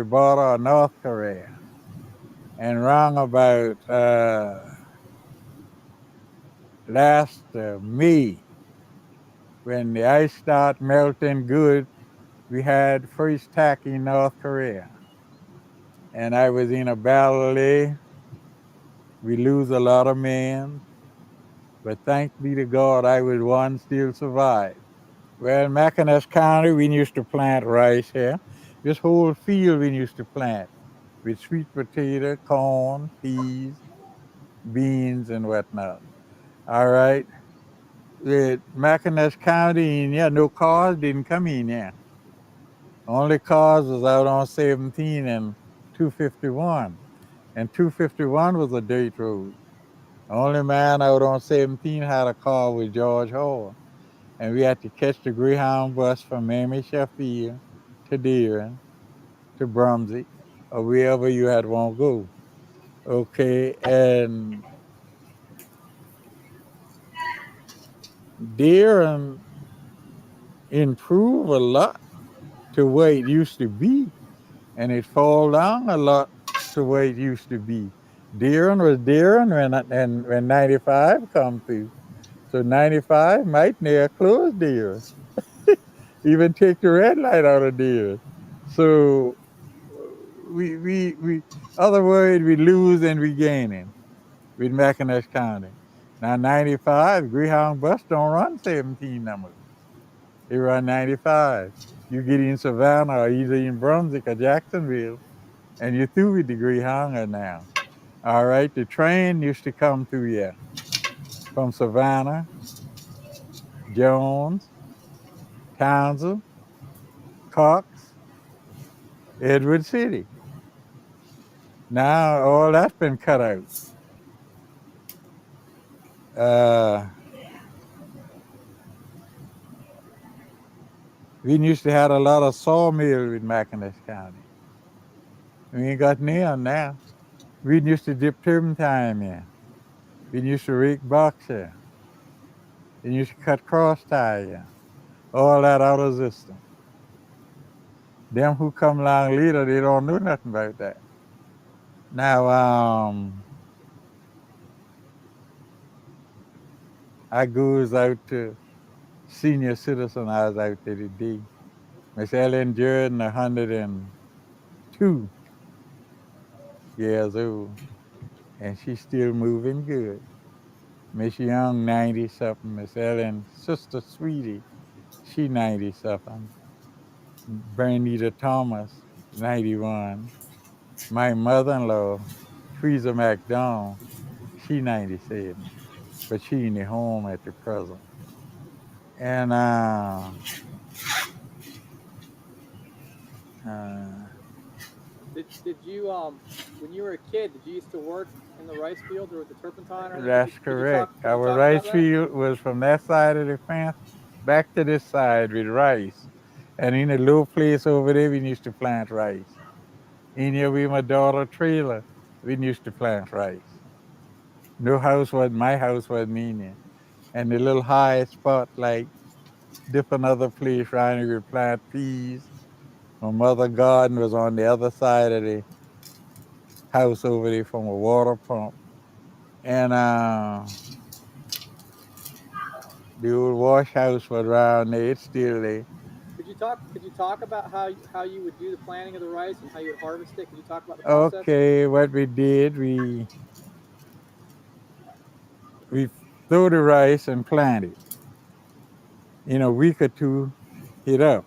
border of North Korea. And wrong about last May, when the ice started melting good, we had first attack in North Korea. And I was in a battle there. We lose a lot of men, but thanks be to God, I was one still survived. Well, in Mackinac County, we used to plant rice here. This whole field we used to plant with sweet potato, corn, peas, beans, and whatnot. All right. With Mackinac County in here, no cars didn't come in here. Only cars was out on 17 and 251. And 251 was a dirt road. The only man out on 17 had a car with George Hall. And we had to catch the Greyhound bus from Mamie Sheffield to Darien to Brumsey or wherever you had want to go. Okay, and Darien improved a lot to where it used to be, and it fall down a lot to where it used to be. Darien was Darien when 95 come through. So 95 might near close Darien. Even take the red light out of Darien. So we other word we lose and we gaining with Mackinac County. Now 95, Greyhound bus don't run 17 numbers. They run 95. You get in Savannah or either in Brunswick or Jacksonville, and you're through with the Greyhound now. All right, the train used to come through here from Savannah, Jones, Townsend, Cox, Edward City. Now all that's been cut out. Uh, we used to have a lot of sawmill with Mackinac County. We ain't got none now. We used to dip turpentine here. We used to rake box here. We used to cut cross tie here. All that out of system. Them who come along later, they don't know nothing about that. Now, I goes out to senior citizen. I was out there today. Miss Ellen Jordan, 102 years old, and she's still moving good. Miss Young, 90 something. Miss Ellen, Sister Sweetie, she 90 something. Bernita Thomas, 91. My mother-in-law, Teresa McDonald, she 97, but she in the home at the present. And Did you when you were a kid, did you used to work in the rice field or with the turpentine or anything? that's Could you talk correct. could you Our talk about rice that? field was from that side of the fence back to this side with rice. And in a little place over there, we used to plant rice. In here, we my daughter trailer, we used to plant rice. No house was my house wasn't in there. And the little high spot like different other place around here, we plant peas. My mother garden was on the other side of the house over there from a water pump. And the old wash house was around there. It's still there. Could you talk about how you would do the planting of the rice and how you would harvest it? Could you talk about the process? Okay, what we did, we throw the rice and plant it. In a week or two, hit up.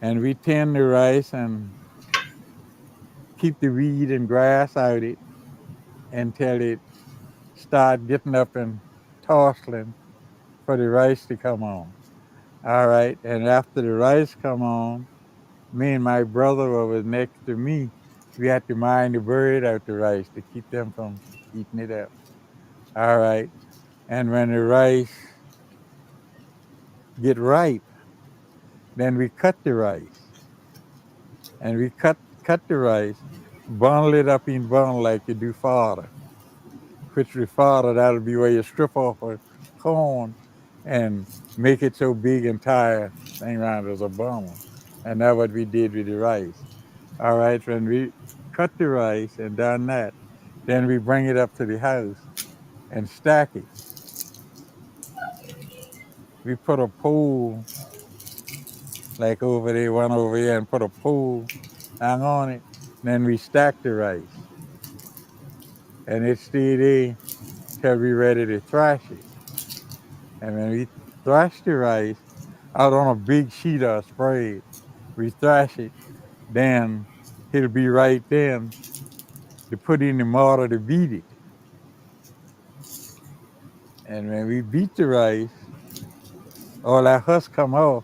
And we tend the rice and keep the weed and grass out it until it start getting up and tossing for the rice to come on. All right, and after the rice come on, me and my brother who was next to me, we had to mind the bird out the rice to keep them from eating it up. All right, and when the rice get ripe, then we cut the rice, and we cut the rice, bundle it up in bundle like you do fodder. Which we fodder, that'll be where you strip off a corn and make it so big and tired, thing around as a bundle. And that's what we did with the rice. All right, when we cut the rice and done that, then we bring it up to the house and stack it. We put a pole like over there, one over here, and put a pole hang on it. Then we stack the rice, and it stay there till we ready to thrash it. And when we thrash the rice out on a big sheet of spread, we thrash it. Then it'll be right then to put in the mortar to beat it. And when we beat the rice, all that husk come off,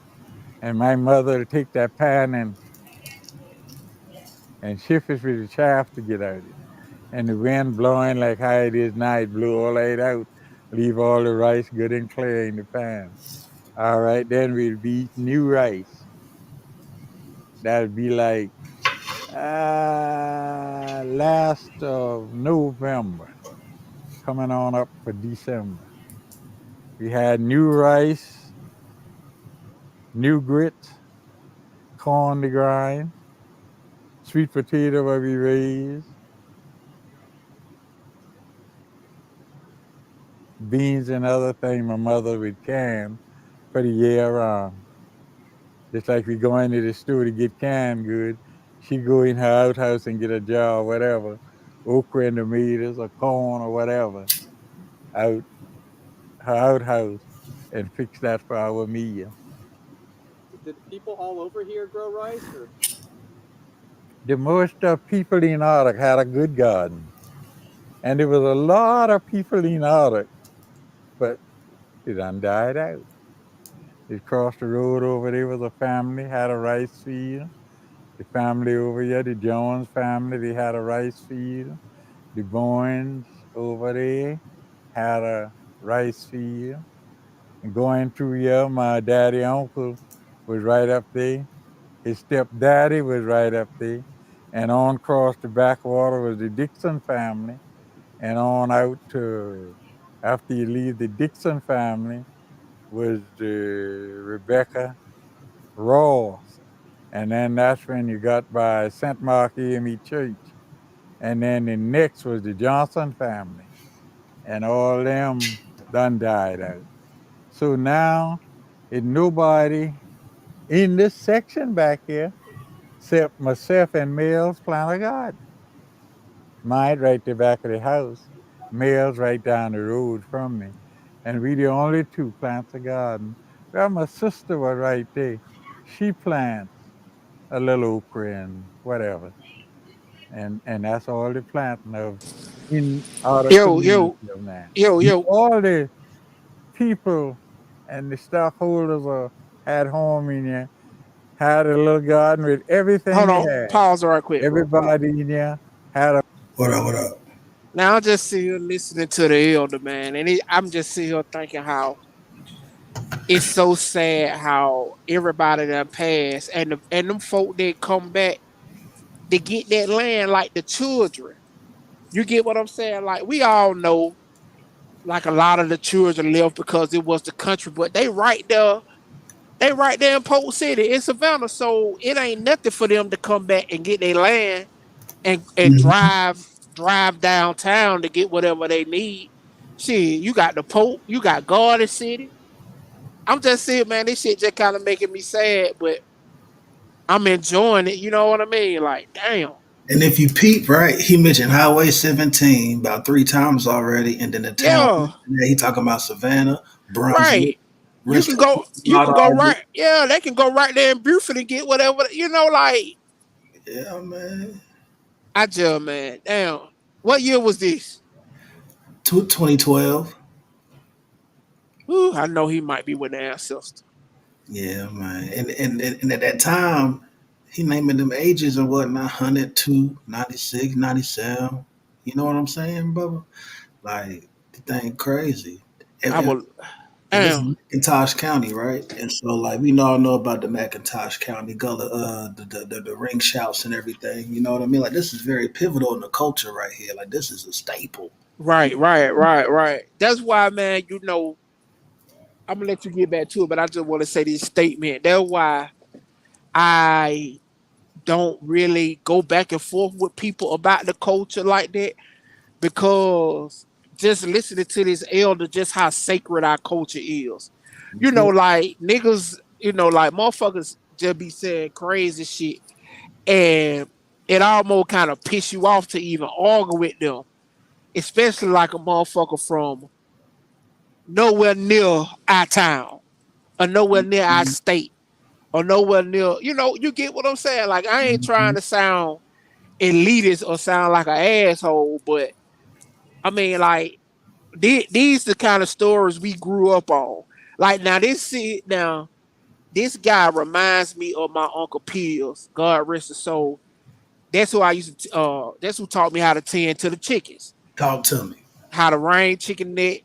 and my mother would take that pan and shift it with the chaff to get out of it. And the wind blowing like how it is now, it blew all that out, leave all the rice good and clear in the pan. All right, then we'll be eating new rice. That'll be like last of November, coming on up for December. We had new rice, new grits, corn to grind, sweet potato where we raised, beans and other things my mother would can for the year round. Just like we go into the store to get canned good, she go in her outhouse and get a jar or whatever, okra and tomatoes or corn or whatever, out her outhouse and fix that for our meal. Did people all over here grow rice, or The most people in Arctic had a good garden. And there was a lot of people in Arctic, but it done died out. It crossed the road over there was a family, had a rice field. The family over here, the Jones family, they had a rice field. The Boynes over there had a rice field. And going through here, my daddy uncle was right up there. His stepdaddy was right up there. And on across the backwater was the Dixon family. And on out to, after you leave the Dixon family, was the Rebecca Ross. And then that's when you got by St. Mark AME Church. And then the next was the Johnson family. And all them done died out. So now it nobody in this section back here except myself and Mills plant a garden. Mine right there back of the house. Mills right down the road from me. And we the only two plants a garden. Well, my sister was right there. She plants a little okra and whatever. And that's all the planting of in our Yo, community yo, of now. yo, yo. All the people and the stockholders had home in there, had a little garden with everything Hold they on. had. Pause right quick, bro. Hold on. Everybody in there had a What up? What up? Now I'm just sitting here listening to the elder man, and I'm just sitting here thinking how it's so sad how everybody that passed and them folk that come back they get that land like the children. You get what I'm saying? Like we all know, like a lot of the children left because it was the country, but they right there. They right there in Polk City in Savannah, so it ain't nothing for them to come back and get their land and Mhm. drive downtown to get whatever they need. Shit, you got the Pope, you got Garden City. I'm just saying, man, this shit just kind of making me sad, but I'm enjoying it. You know what I mean? Like, damn. And if you peep, right, he mentioned Highway 17 about three times already, and then the town. Yeah, He talking about Savannah, Brunswick, right. Richland, You can go Auburn. right. Yeah, they can go right there in Buford and get whatever. You know, like Yeah, man. I just, man, damn. What year was this? 2012. Ooh, I know he might be with the ancestor. Yeah, man. And at that time, he naming them ages and whatnot 102, 96, 97. You know what I'm saying, Bubba? Like, the thing crazy. I And, will. and this is Damn. McIntosh County, right? And so, like, we all know about the McIntosh County Gullah, the ring shouts and everything. You know what I mean? Like, this is very pivotal in the culture right here. Like, this is a staple. Right. That's why, man. You know, I'm gonna let you get back to it, but I just want to say this statement. That's why I don't really go back and forth with people about the culture like that because just listening to this elder, just how sacred our culture is. You know, like niggas, like motherfuckers just be saying crazy shit, and it almost kind of piss you off to even argue with them, especially like a motherfucker from nowhere near our town or nowhere near our state or nowhere near. You get what I'm saying? Like I ain't trying to sound elitist or sound like an asshole, but I mean, like these the kind of stories we grew up on. Like now this guy reminds me of my uncle Pills. God rest his soul. That's who I used to. That's who taught me how to tend to the chickens, Talk to me. how to rain chicken neck.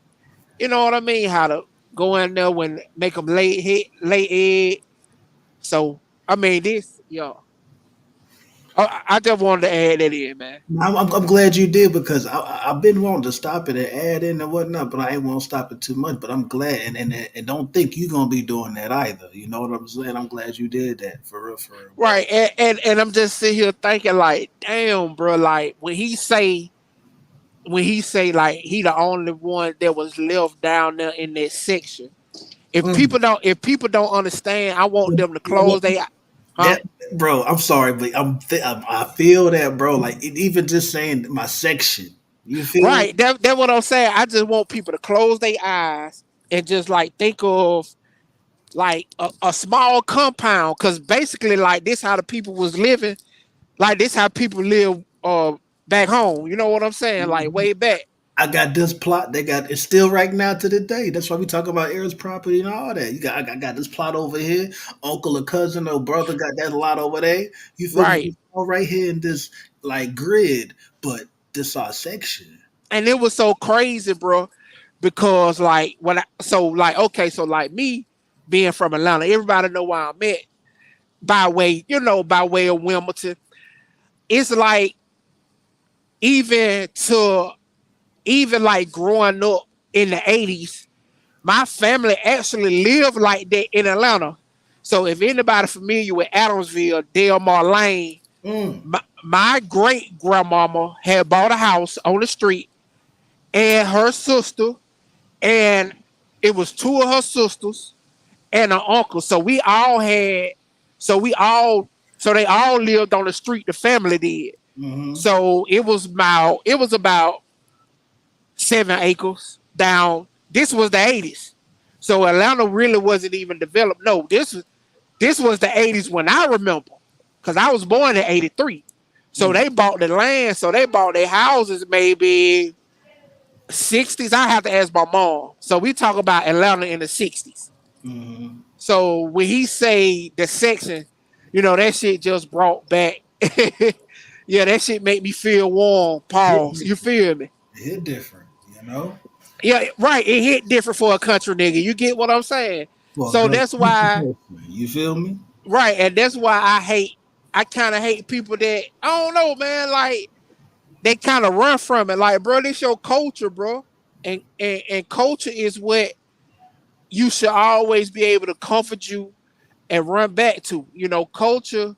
You know what I mean? How to go in there when make them lay egg. So I mean this, yo. I just wanted to add that in, man. I'm glad you did because I've been wanting to stop it and add in and whatnot, but I ain't want to stop it too much. But I'm glad, and don't think you're gonna be doing that either. You know what I'm saying? I'm glad you did that for real, bro. Right, and I'm just sitting here thinking like, damn, bro, like when he say like he the only one that was left down there in that section. Mm. If people don't understand, I want them to You know close what? they huh? That bro, I'm sorry, but I feel that, bro. Like even just saying my section, you feel me? Right. That what I'm saying. I just want people to close their eyes and just like think of like a small compound because basically like this how the people was living. Like this how people live back home. You know what I'm saying? Like way back. I got this plot. They got it's still right now to the day. That's why we talk about heirs property and all that. I got this plot over here. Uncle or cousin or brother got that lot over there. You feel me? Right. It's all right here in this like grid, but this our section. And it was so crazy, bro, because like so like me being from Atlanta, everybody know where I'm at by way of Wilmington. It's like even to even like growing up in the 80s, my family actually lived like that in Atlanta. So if anybody familiar with Adamsville, Delmar Lane, Mm. my great grandmama had bought a house on the street and her sister, and it was two of her sisters and an uncle. So we all so they all lived on the street, the family did. Mm-hmm. So it was about 7 acres down. This was the 80s. So Atlanta really wasn't even developed. No, this was the 80s when I remember. Cause I was born in 83. So Mm. they bought the land, so they bought their houses maybe 60s. I have to ask my mom. So we talk about Atlanta in the 60s. Mm-hmm. So when he say the section, that shit just brought back. Yeah, that shit make me feel warm. Hit Pause. You different. feel me? Hit different. You know. Yeah, right. It hit different for a country nigga. You get what I'm saying? Well, So girl, that's why, you feel me? right, and that's why I kind of hate people that I don't know, man. Like they kind of run from it. Like, bro, this your culture, bro, and culture is what you should always be able to comfort you and run back to. Culture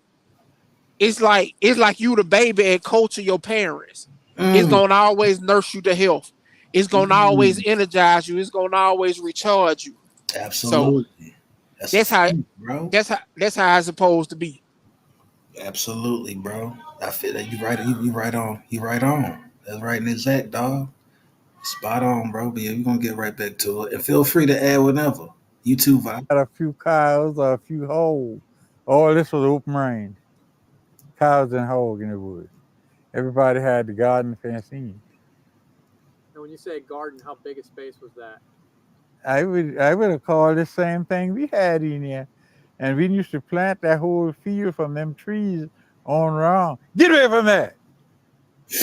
it's like you the baby and culture your parents. It's Mm. gonna always nurse you to health. It's gonna always Mm. energize you. It's gonna always recharge you. So Absolutely. That's a that's how fact, bro. that's how it's supposed to be. Absolutely, bro. I feel that you right. You right on. You right on. That's right and exact, dog. Spot on, bro. But yeah, we're gonna get right back to it. And feel free to add whenever. You too, Vi. Had a few cows or a few hogs. All this was open range. Cows and hogs in the woods. Everybody had the garden fenced in. And when you say garden, how big a space was that? I would have called the same thing we had in there. And we used to plant that whole field from them trees on around. Get away from that!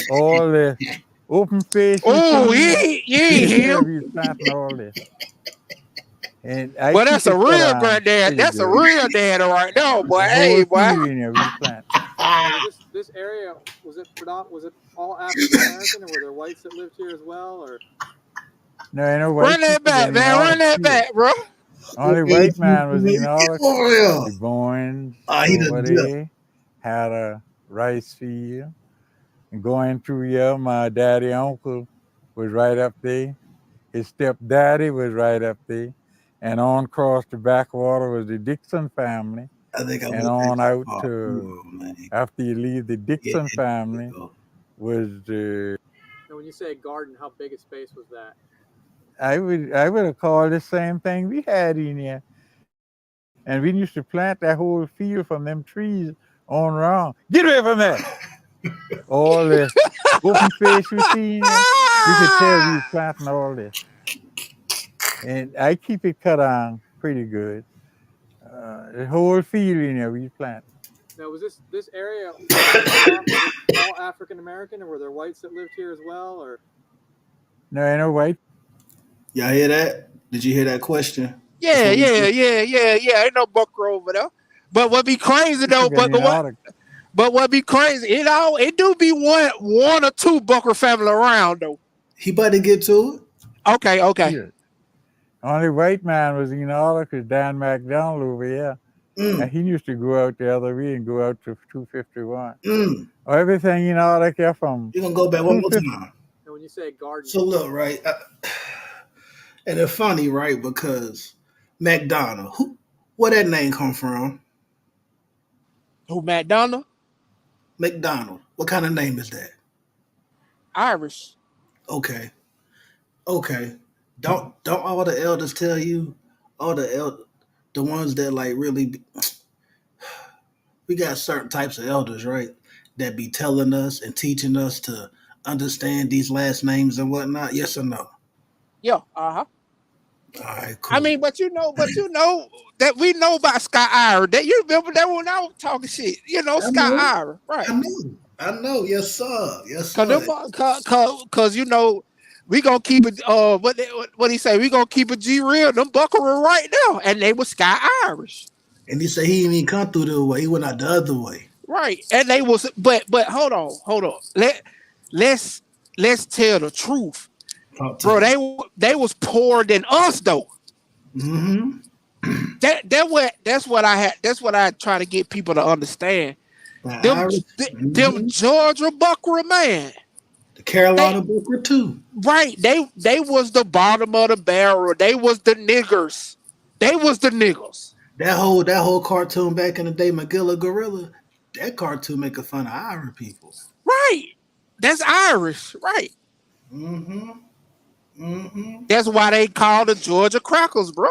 All this open space you Oh, seen, you ain't yeah, him. we was planting all this. And I Well, keep that's a it cut real on granddad. pretty That's a good. real daddy right now, boy. The Hey, whole boy. field in there we planted. Now, was this area was it all African American, or were there whites that lived here as well? Or No, ain't no Run white that people back, been in man. all Run the that fields. back, bro. Only white man was in all Over here. the Boynes Ah, he over done dip. there, had a rice field. And going through here, my daddy uncle was right up there. His stepdaddy was right up there. And on across the backwater was the Dixon family. I think I And went there on too out far. Come to, on, man. after you leave the Yeah, Dixon there you family, go. was the, And when you say a garden, how big a space was that? I would have called the same thing we had in here. And we used to plant that whole field from them trees on around. Get away from that! All the open space we see in there, you could tell we was planting all this. And I keep it cut on pretty good. The whole field in there we plant. Now, was this area where you grew up? Was it all African American, or were there whites that lived here as well? Or No, ain't no white Y'all hear that? Did you hear that question? That's Yeah, what we yeah, do. yeah, yeah, yeah. Ain't no bucker over there. But what be crazy though? African in all the But what be crazy? It do be one or two bucker family around though. He about to get to it. Okay, okay. field. Only white man was in all because Dan McDonald over here. And Mm, he used to go out the other way and go out to 251. mm. Or everything, like here from You're gonna go back one more 250. time. and when you say garden, So look, right, and it's funny, right? Because McDonald, where that name come from? Who McDonough? McDonald. What kind of name is that? Irish. Okay, okay. Don't all the elders tell you? All the ones that like really, we got certain types of elders, right? That be telling us and teaching us to understand these last names and whatnot. Yes or no? Yeah, uh-huh. All right, I cool. mean, but you know that we know about Scott Ira. That you remember that when I was talking shit. I Scott know. Ira, right? I know. I know. Yes, sir. Yes, Cause, sir. cause we gonna keep it. What he say? We gonna keep it G real. Them buckaroo right now, and they was Sky Irish, And he said he didn't even come through the way. He went out the other way. right? And they was, but hold on. Let's let's tell the truth, Talk to bro. me. They was poorer than us though. Mm-hmm. That's what I had. That's what I try to get people to understand. The Them Irish. them Mm-hmm. Georgia buckaroo man. The They Carolina Booker too. right. They was the bottom of the barrel. They was the niggers. They was the niggers. That whole cartoon back in the day, Magilla Gorilla. That cartoon making fun of Irish people. Right. That's Irish. Right. Mm-hmm. Mm-hmm. That's why they call the Georgia Crackers, bro.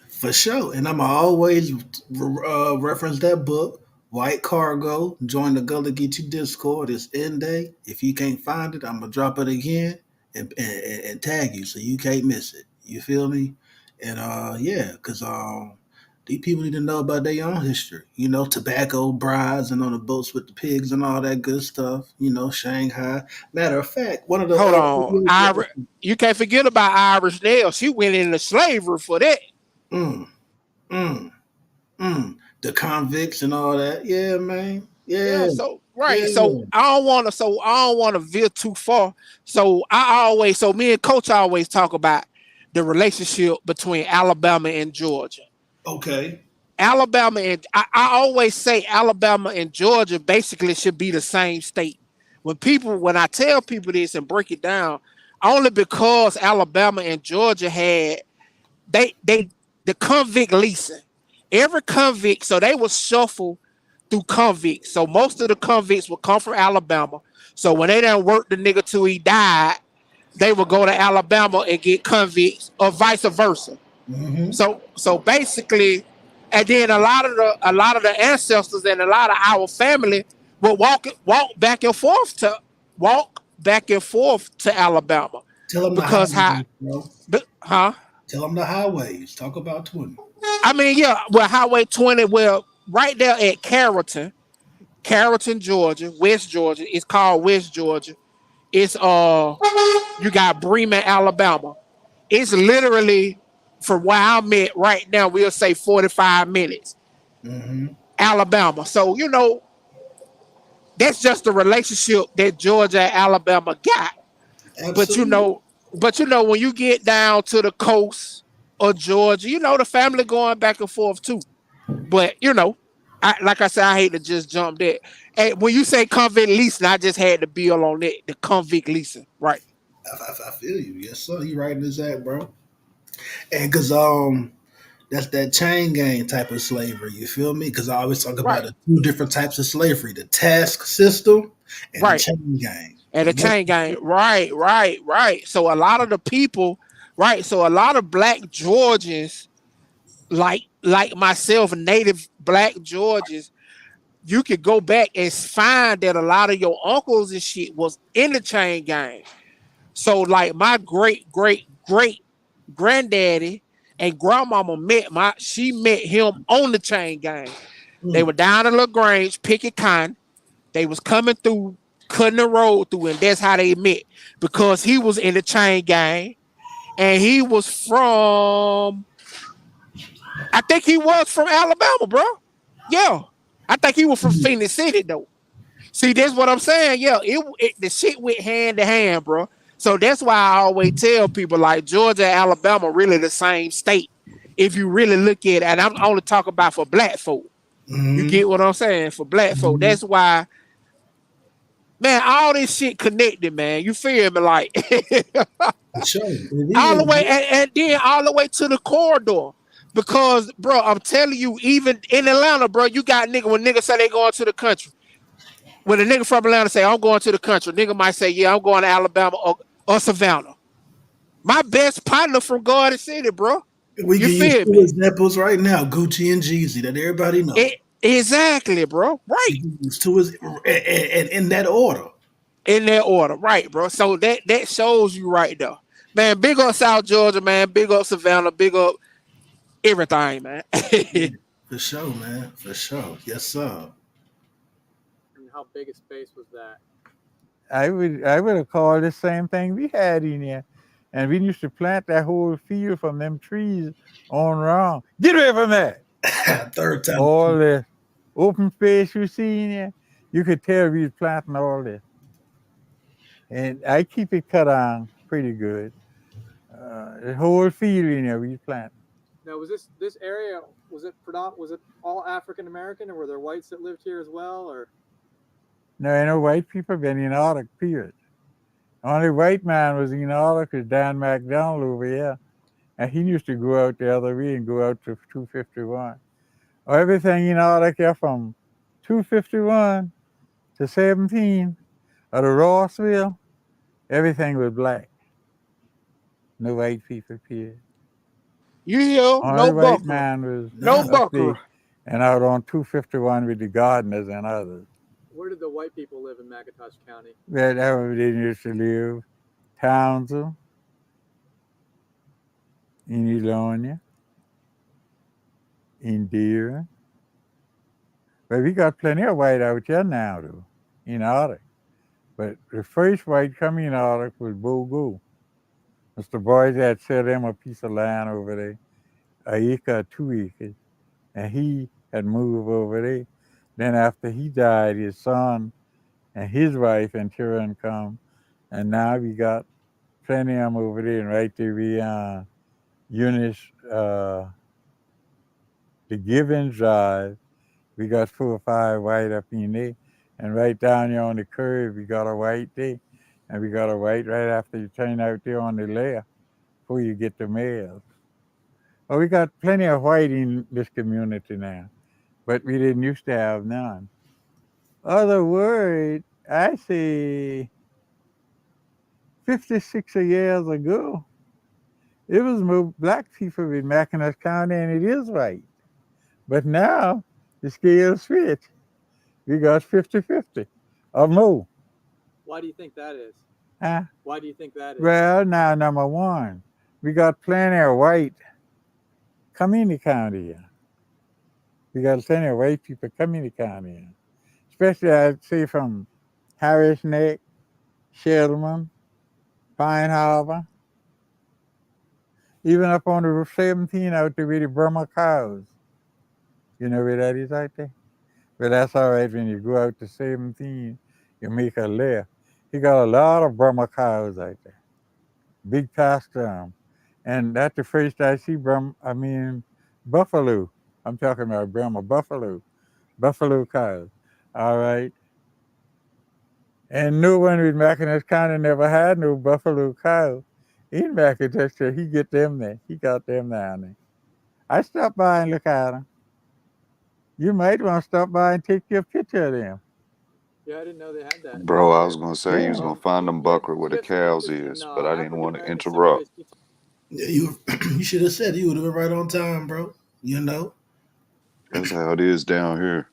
For sure. And I'ma always reference that book. White Cargo. Join the Gullah Geechee Discord. It's end day. If you can't find it, I'm gonna drop it again and tag you so you can't miss it. You feel me? And yeah, because these people need to know about their own history. Tobacco, brides, and on the boats with the pigs and all that good stuff. Shanghai. Matter of fact, one of the Hold on. You can't forget about Irish Nell. She went into slavery for that. mm, mm, the convicts and all that. Yeah, man. Yeah, Yeah, so right. yeah. So I don't wanna veer too far. So me and Coach always talk about the relationship between Alabama and Georgia. Okay. Alabama and I always say Alabama and Georgia basically should be the same state. When I tell people this and break it down, only because Alabama and Georgia had they the convict leasing. Every convict, so they was shuffled through convicts. So most of the convicts would come from Alabama. So when they done worked the nigga till he died, they would go to Alabama and get convicts, or vice versa. Mm-hmm. So basically, and then a lot of the ancestors and a lot of our family would walk back and forth to Alabama Tell them the because how, highways, bro. huh? Tell them the highways. Talk about 20. I mean, yeah, well, Highway 20, well, right there at Carrollton, Georgia, West Georgia. It's called West Georgia. It's you got Bremen, Alabama. It's literally from where I'm at right now, we'll say 45 minutes. Mm-hmm. Alabama. So, that's just the relationship that Georgia and Alabama got. But you Absolutely. know, when you get down to the coast of Georgia, the family going back and forth too. But like I said, I hate to just jump that. And when you say convict leasing, I just had to build on that. The convict leasing, right? I feel you. Yes, sir. You right in this act, bro. And because that's that chain gang type of slavery. You feel me? Because I always talk about Right, the two different types of slavery: the task system and the right. chain gang. And the And most chain gang, right, right, right. So a lot of the people, right? So a lot of black Georgians, like myself, native black Georgians, you could go back and find that a lot of your uncles and shit was in the chain gang. So like my great granddaddy and grandmama she met him on the chain gang. They mm, were down in LaGrange picking cotton. They was coming through, cutting the road through, and that's how they met. Because he was in the chain gang and he was from I think he was from Alabama, bro. Yeah. I think he was from mm, Phoenix City though. See, that's what I'm saying. Yeah, the shit went hand to hand, bro. So that's why I always tell people like Georgia and Alabama really the same state. If you really look at it, and I'm only talking about for black folk. You mm, get what I'm saying? For black folk. mm. That's why, man, all this shit connected, man. You feel me? Like For sure, it all is. the way Bro. and then all the way to the corridor. Because, bro, I'm telling you, even in Atlanta, bro, you got when niggas say they going to the country. When a nigga from Atlanta say, I'm going to the country, nigga might say, yeah, I'm going to Alabama or Savannah. My best partner from Garden City, bro. We You can use feel two me? examples right now: Gucci and Jeezy, that everybody know. Exactly, bro. Right. We can use two, and in that order. In that order. Right, bro. So that shows you right there. Man, big up South Georgia, man. Big up Savannah. Big up everything, man. Yeah, for sure, man. For sure. Yes, sir. And how big a space was that? I would have called the same thing we had in here. And we used to plant that whole field from them trees on wrong. Get away from that. Third time. All the open space you see in here, you could tell we was planting all this. And I keep it cut on pretty good. The whole field in here we was planting. Now, was this area, was it all African American, or were there whites that lived here as well? Or No, ain't no white people been in Arctic, period. Only white man was in Arctic was Dan McDonald over here. And he used to go out the other way and go out to 251. Everything in Arctic here from 251 to 17 or the Rossville, everything was black. No white people, period. You hear? Only No white buckle. man was No Nah, up buckle. there and out on 251 with the gardeners and others. where did the white people live in McIntosh County? That where they used to live. Townsville, in Elonia, in Darien. But we got plenty of white out here now, though, in Arctic. But the first white coming in Arctic was Bogo. Mr. Boyd had sell him a piece of land over there, an acre or 2 acres, and he had moved over there. Then after he died, his son and his wife and children come, and now we got plenty of them over there, and right there we Eunice, the Givens Drive, we got 4 or 5 white up in there, and right down there on the curve, we got a white there, and we got a white right after you turn out there on the left before you get to Mills. Well, we got plenty of white in this community now, but we didn't used to have none. Other word, I say 56 years ago, it was more black people in Mackinac County, and it is white. But now the scale switch. We got 50-50 or more. Why do you think that is? Huh? Why do you think that is? Well, now, number one, we got plenty of white coming in the county here. We got plenty of white people coming in the county here. Especially, I'd say, from Harris Neck, Shelman, Pine Harbor, even up on the Route 17 out there with the Burma cows. You know where that is out there? Well, that's all right when you go out to 17, you make a left. He got a lot of Burma cows out there, big pasture. And that's the first I see buffalo. I'm talking about Burma buffalo. buffalo cows. All right. And no one in Mackinac County never had no buffalo cows. In Mackinac, he get them there. He got them down there. I stopped by and look at them. You might want to stop by and take your picture of them. Yeah, I didn't know they had that Bro, down I there. was gonna say you was Yeah. gonna find them buckler You where the had some cows interesting is, but I didn't African want to American interrupt. cemeteries. Can you Yeah, you you should have said you would have been right on time, bro. You know. That's how it is down here.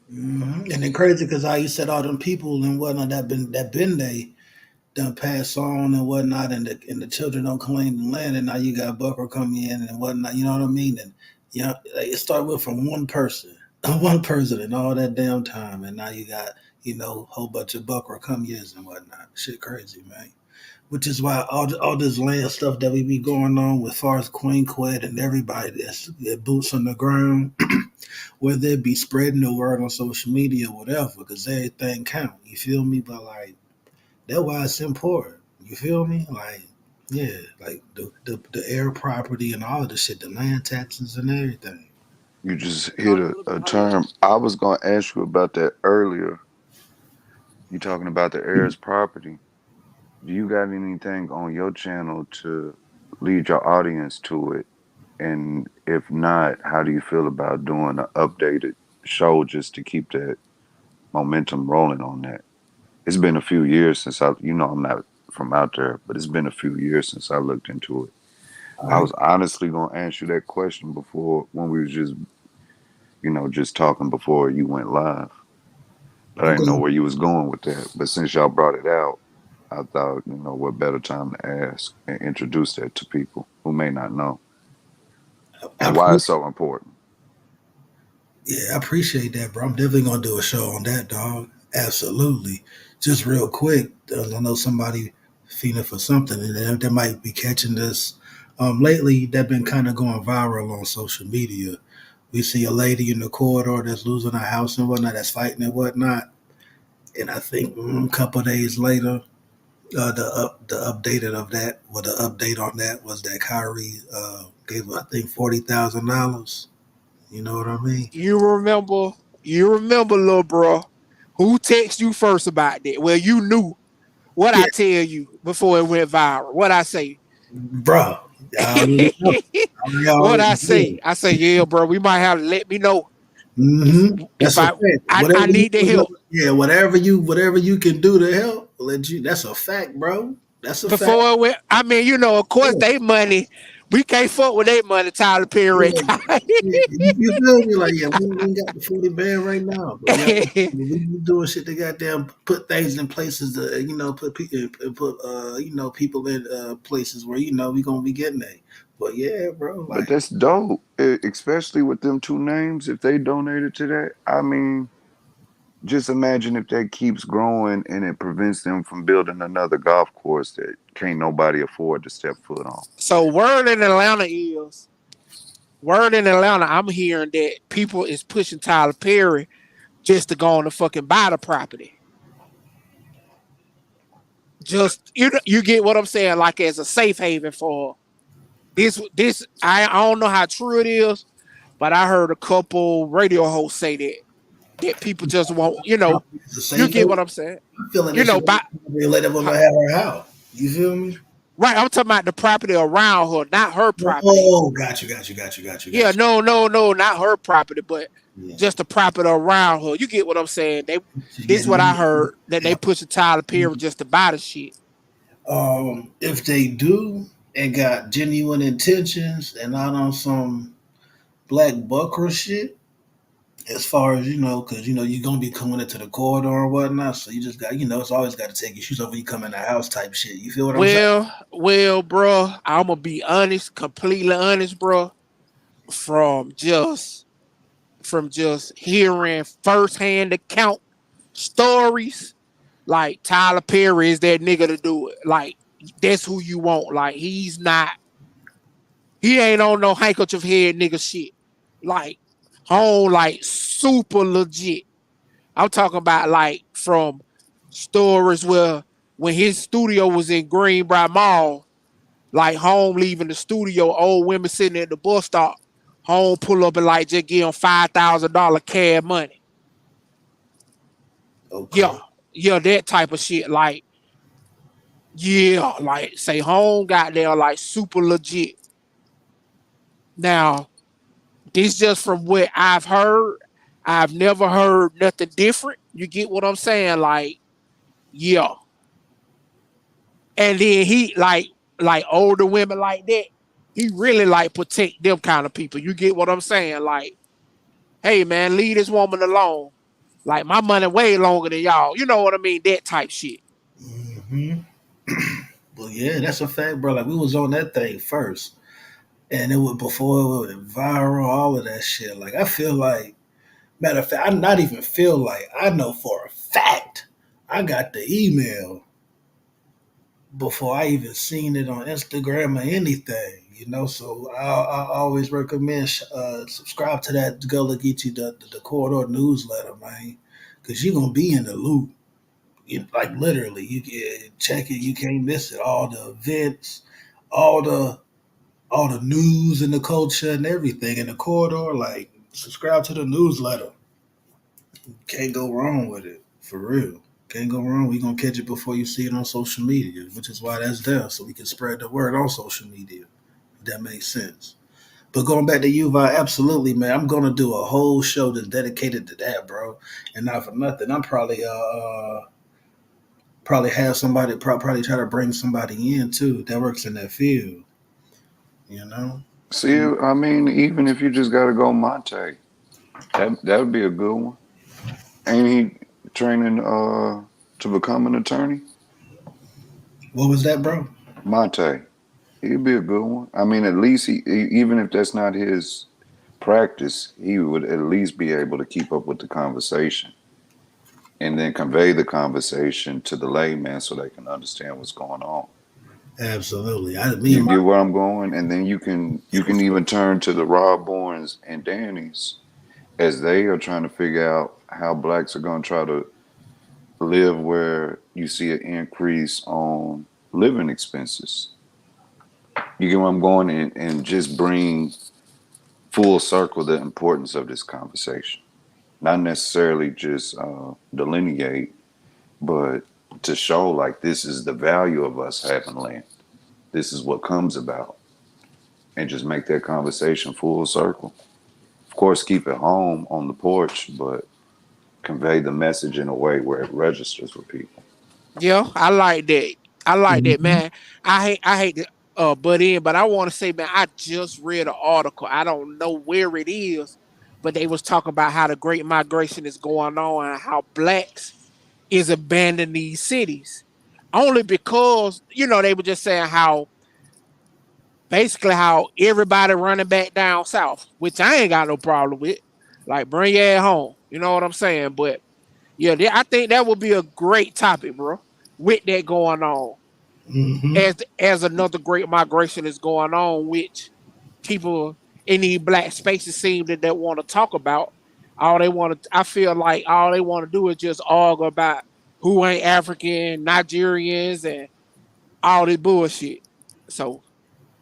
And then crazy because how you said all them people and whatnot that been they done pass on and whatnot, and the children don't claim the land, and now you got Booker coming in and whatnot. You know what I mean? And like, it started with from one person, one person, and all that damn time, and now you got a whole bunch of Booker come years and whatnot. Shit, crazy, man. Which is why all this land stuff that we be going on with far as Queen Quet and everybody that's boots on the ground, whether it be spreading the word on social media or whatever, because everything count. You feel me? But like that's why it's important. You feel me? Like yeah, like the air property and all of the shit, the land taxes and everything. You just hit talk a a, little a bit how you? term. I was gonna ask you about that earlier. You talking about the heirs property. Do you got anything on your channel to lead your audience to it? And if not, how do you feel about doing an updated show just to keep that momentum rolling on that? It's been a few years since I'm not from out there, but it's been a few years since I looked into it. All I right. was honestly gonna ask you that question before when we was just talking before you went live. But I didn't know Okay. where you was going with that. But since y'all brought it out, I thought, what better time to ask and introduce that to people who may not know I and why it's appreciate, so important. yeah, I appreciate that, bro. I'm definitely gonna do a show on that, dog. Absolutely. Just real quick, I know somebody feeling for something, and they might be catching this. Lately, they've been kind of going viral on social media. We see a lady in the corridor that's losing her house and whatnot, that's fighting and whatnot. And I think a couple of days later, the updated of that, well, the update on that was that Kyrie gave, I think, $40,000. You know what I mean? You remember, little bro, who texted you first about that? Well, you knew what Yeah, I tell you before it went viral. What I say? bro. I already know. I What I already say? know. I say, yeah, bro. We might have to let me know if That's if a I fact. I, Whatever I you, need the help yeah, whatever you can do to help, let you. That's a fact, bro. That's a fact. before it went. I mean, of course, Yeah. they money. We can't fuck with their money, Tyler Perry. Yeah, yeah, you feel me? Like, yeah, we ain't got the 40 band right now, but yeah, we be doing shit to goddamn put things in places to, put people, put, people in places where, we gonna be getting that. But yeah, bro, But like, that's dope, especially with them two names. If they donated to that, I mean, just imagine if that keeps growing and it prevents them from building another golf course that can't nobody afford to step foot on. So word in Atlanta. I'm hearing that people is pushing Tyler Perry just to go on the fucking buy the property. Just you get what I'm saying, like as a safe haven for this. I don't know how true it is, but I heard a couple radio hosts say that people just won't. it's a You safe get haven. what I'm saying. I'm feeling You they know, should by let that woman have her house. You feel me? right. I'm talking about the property around her, not her property. Oh, got Yeah, you. no, not her property, but Yeah. just the property around her. You get what I'm saying? She's This is getting what I money. heard that they pushing Tyler Perry just to buy the shit. If they do and got genuine intentions and not on some black bucker shit, as far as because you're gonna be coming into the corridor or whatnot, so you just got it's always got to take your shoes off when you come in the house type shit. You feel what I'm saying? Bro, I'm gonna be honest, completely honest, bro. From just hearing firsthand account stories, like Tyler Perry is that nigga to do it. Like that's who you want. Like he ain't on no handkerchief head nigga shit. Like home, like super legit. I'm talking about like from stories where when his studio was in Greenbrier Mall, like home leaving the studio, old women sitting at the bus stop Home pull up and like just give him $5,000 cash money. Yeah, Okay. yeah, that type of shit. Like, yeah, like say home got there like super legit. Now, this just from what I've heard. I've never heard nothing different. You get what I'm saying? Like, yeah. And then he like older women like that. He really like protect them kind of people. You get what I'm saying? Like, hey man, leave this woman alone. Like my money way longer than y'all. You know what I mean? That type shit. Hmm. Well, yeah, that's a fact, bro. Like we was on that thing first, and it was before it went viral, all of that shit. Like I feel like, matter of fact, I not even feel like I know for a fact I got the email before I even seen it on Instagram or anything. You know, so I always recommend subscribe to that Gullah Geechee the corridor newsletter, man, because you're gonna be in the loop. Like literally, you can check it. You can't miss it. All the events, all the news and the culture and everything in the corridor. Like subscribe to the newsletter. Can't go wrong with it for real. Can't go wrong. We gonna catch it before you see it on social media, which is why that's there, so we can spread the word on social media. If that makes sense. But going back to you, Vi, absolutely, man. I'm gonna do a whole show that's dedicated to that, bro. And not for nothing, I'm probably have somebody probably try to bring somebody in too that works in that field. You know. See, I mean, even if you just gotta go Monte, that would be a good one. Ain't he training to become an attorney? What was that, bro? Monte, he'd be a good one. I mean, at least even if that's not his practice, he would at least be able to keep up with the conversation and then convey the conversation to the layman so they can understand what's going on. Absolutely. Me You and my get where I'm going, and then you can even turn to the Rob Bournes and Danny's as they are trying to figure out how blacks are going to try to live where you see an increase on living expenses. You get where I'm going, and just bring full circle the importance of this conversation. Not necessarily just delineate, but to show like this is the value of us having land. This is what comes about, and just make that conversation full circle. Of course, keep it home on the porch, but convey the message in a way where it registers with people. Yeah, I like that. I like that, Mhm. man. I hate to butt in, but I want to say, man, I just read an article. I don't know where it is, but they was talking about how the Great Migration is going on and how blacks is abandoning these cities. Only because, they were just saying how basically how everybody running back down south, which I ain't got no problem with. Like bring your ass home. You know what I'm saying? But yeah, I think that would be a great topic, bro. With that going on, Mhm. as another great migration is going on, which people in these black spaces seem that they want to talk about. All they want to, I feel like all they want to do is just argue about who ain't African, Nigerians, and all this bullshit. So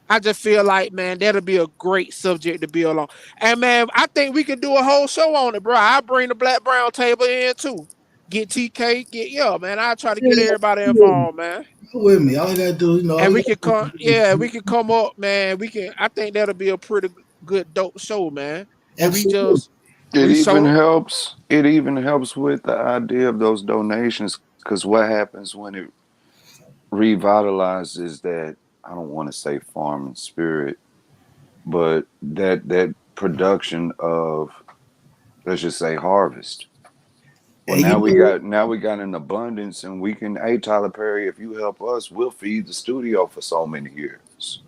I just feel like, man, that'll be a great subject to build on. And man, I think we could do a whole show on it, bro. I bring the Black Brown table in too. Get TK, man. I try to get Yeah, everybody you involved, man. with me. All you gotta do, all And you we gotta can come, yeah, do. we can come up, man. We can. I think that'll be a pretty good, dope show, man. And we Absolutely. just It we even show helps. It even helps with the idea of those donations because what happens when it revitalizes that? I don't want to say farming spirit, but that production of, let's just say, harvest. Well, And you know, now we got an abundance, and we can. Hey, Tyler Perry, if you help us, we'll feed the studio for so many years.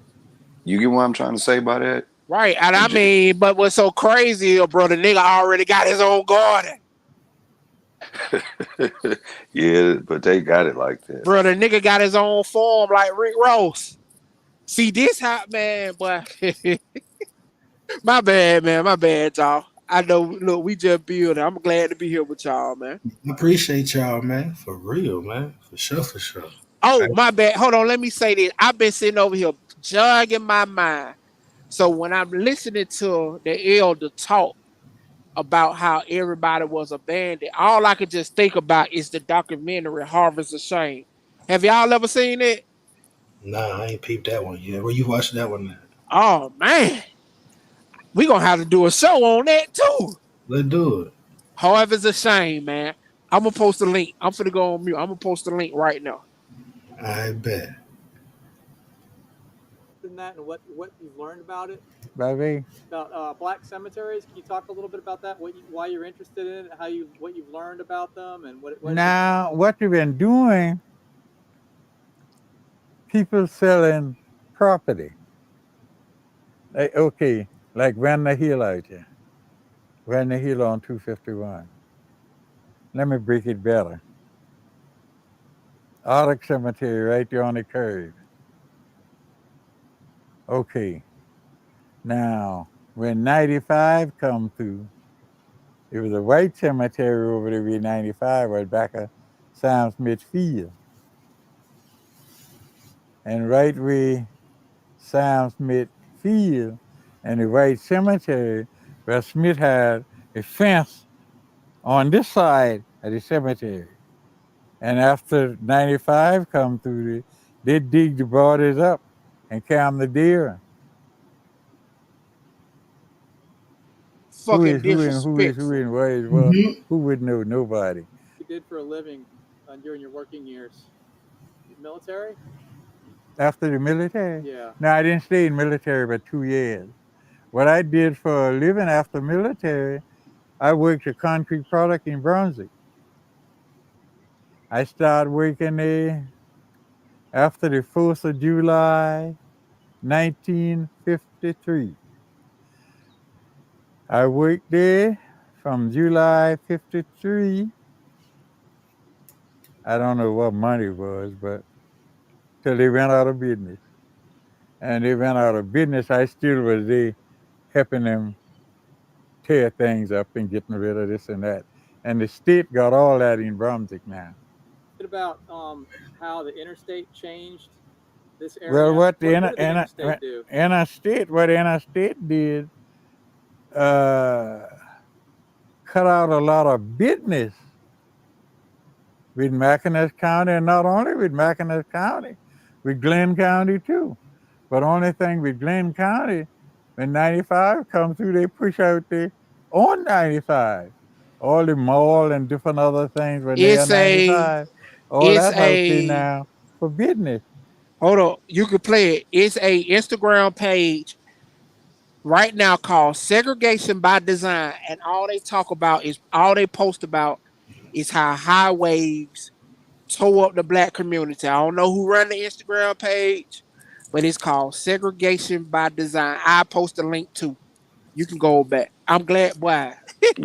You get what I'm trying to say by that? right. And I And mean, but what's so crazy, bro? The nigga already got his own garden, yeah, but they got it like that. bro. The nigga got his own farm like Rick Ross. See this hot man, boy. My bad, man. My bad, y'all. I know. Look, we just building. I'm glad to be here with y'all, man. I appreciate y'all, man. For real, man. For sure, for sure. Oh, my bad. Hold on. Let me say this. I've been sitting over here jogging my mind. So when I'm listening to the elder talk about how everybody was abandoned, all I could just think about is the documentary Harvest of Shame. Have y'all ever seen it? Nah, I ain't peeped that one yet. Where you watching that one at? Oh man, we gonna have to do a show on that too. Let's do it. Harvest of Shame, man. I'm gonna post a link. I'm finna go on mute. I'm gonna post a link right now. I bet. In that and what you've learned about it, baby. about black cemeteries. Can you talk a little bit about that? Why you're interested in it, how you what you've learned about them, and what is it? Now, what you've been doing, people selling property. Like, okay, like Van the Hill out here. Van the Hill on 251. Let me break it better. Arctic Cemetery right there on the curve. Okay, now, when 95 come through, it was a white cemetery over there with 95 right back of Sam Smith Field. And right where Sam Smith Field and the white cemetery, where Smith had a fence on this side of the cemetery. And after 95 come through, they dig the borders up and calm the deer. Who Fucking is who and who is who disrespectful. and where is what? Mm-hmm. Who would know? Nobody. You did for a living during your working years? Military? After the military? Yeah. No, I didn't stay in military but 2 years. What I did for a living after military, I worked a concrete product in Brunswick. I started working there after the 4th of July, 1953. I worked there from July 53. I don't know what money it was, but till they went out of business. And they went out of business, I still was there helping them tear things up and getting rid of this and that. And the state got all that in Brunswick now. About how the interstate changed this Well, area. what the What did the interstate do? interstate, what the interstate did, uh, cut out a lot of business with Mackinac County, and not only with Mackinac County, with Glenn County too. But only thing with Glenn County, when 95 come through, they push out the on 95. All the mall and different other things when they are It's a 95, all it's that out there a now for business. hold on. You can play it. It's a Instagram page right now called Segregation by Design, and all they post about is how highways tore up the black community. I don't know who run the Instagram page, but it's called Segregation by Design. I post a link too. You can go back. I'm glad. Why?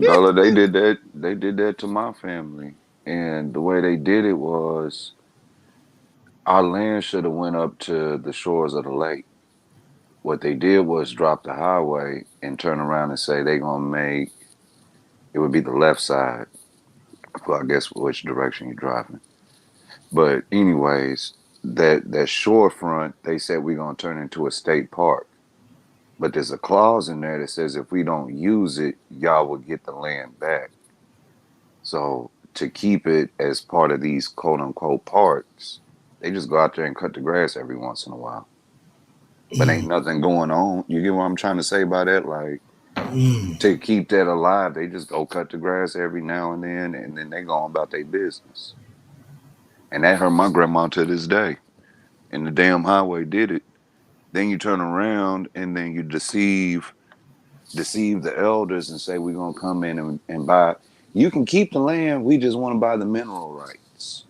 Gullah, they did that. They did that to my family, and the way they did it was our land should have went up to the shores of the lake. What they did was drop the highway and turn around and say they gonna make it would be the left side. Well, I guess which direction you're driving. But anyways, that shore front, they said we're gonna turn into a state park. But there's a clause in there that says if we don't use it, y'all will get the land back. So to keep it as part of these quote unquote parks, they just go out there and cut the grass every once in a while. But ain't nothing going on. You get what I'm trying to say by that? Like Mm. to keep that alive, they just go cut the grass every now and then they go on about their business. And that hurt my grandma to this day. And the damn highway did it. Then you turn around and then you deceive the elders and say we're gonna come in and buy. You can keep the land. We just want to buy the mineral rights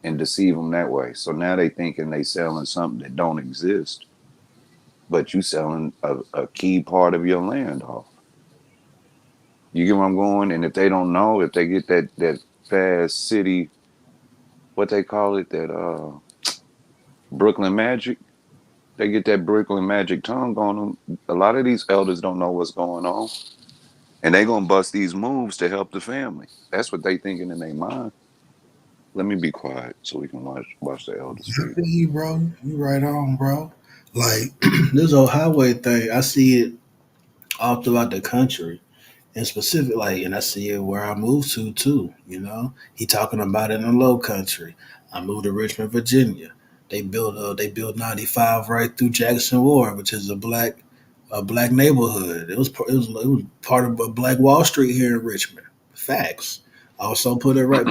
and deceive them that way. So now they thinking they selling something that don't exist, but you selling a key part of your land off. You get where I'm going? And if they don't know, if they get that fast city, what they call it, that Brooklyn magic, they get that Brooklyn magic tongue on them. A lot of these elders don't know what's going on, and they gonna bust these moves to help the family. That's what they thinking in their mind. Let me be quiet so we can watch the elders I speak. feel you, bro. You right on, bro. Like this whole highway thing, I see it all throughout the country. And specific, like, and I see it where I moved to too. He talking about it in the Low Country. I moved to Richmond, Virginia. They built 95 right through Jackson Ward, which is a black neighborhood. It was part of a Black Wall Street here in Richmond. Facts. Also put it right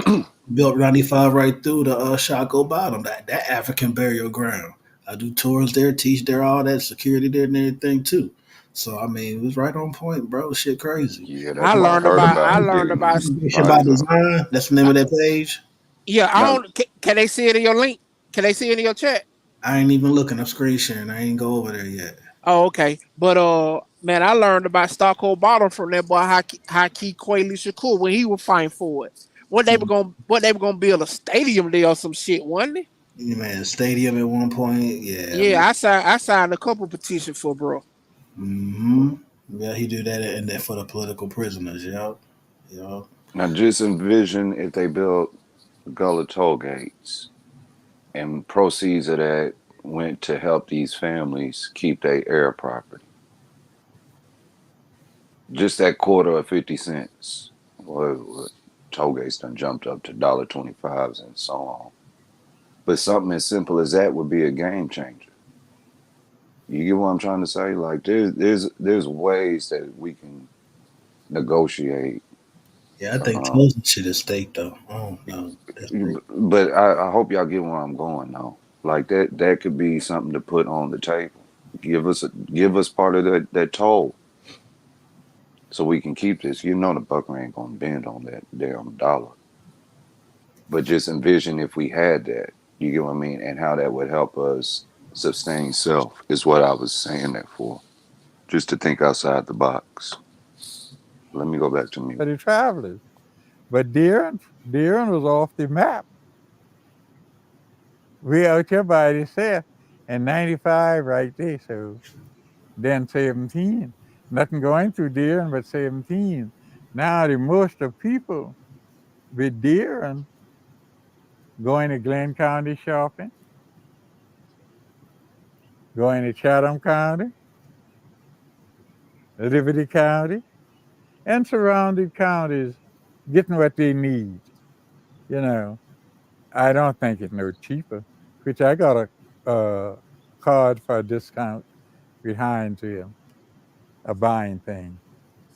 built 95 right through the Shaco Bottom, that African burial ground. I do tours there, teach there, all that security there and everything too. So I mean, it was right on point, bro. Shit crazy. Yeah, I that's what I learned heard about about I it learned getting about It's about spotty though. design. That's the name of that page. yeah, I Now, don't can they see it in your link? Can they see it in your chat? I ain't even looking. I'm screen sharing. I ain't go over there yet. Oh, okay. But man, I learned about Stockholm Bottom from that boy Haki Quayle Shakur when he was fighting for it. What they were gonna build a stadium there or some shit, wasn't it? Man, stadium at one point. Yeah. Yeah, I signed a couple petitions for bro. Mm-hmm. Yeah, he do that and that for the political prisoners. Yup. Yup. now, just envision if they built Gullah toll gates and proceeds of that went to help these families keep their air property. Just that quarter of 50 cents. Well, toll gates done jumped up to $1.25s and so on. But something as simple as that would be a game changer. You get what I'm trying to say? Like there's ways that we can negotiate. Yeah, I think Um, Tulsa shit is state though. I don't know. That's state. but I hope y'all get where I'm going though. Like that could be something to put on the table. Give us part of that toll so we can keep this. You know the bucker ain't gonna bend on that damn dollar. But just envision if we had that. You get what I mean? And how that would help us sustain self is what I was saying that for. Just to think outside the box. Let me go back to for mute. the travelers. But Darien was off the map. We out here by itself, and 95 right there. So then 17. Nothing going through Darien but 17. Now the most of people with Darien going to Glenn County shopping, going to Chatham County, Liberty County, and surrounding counties getting what they need. You know, I don't think it's no cheaper, which I got a card for a discount behind to a buying thing.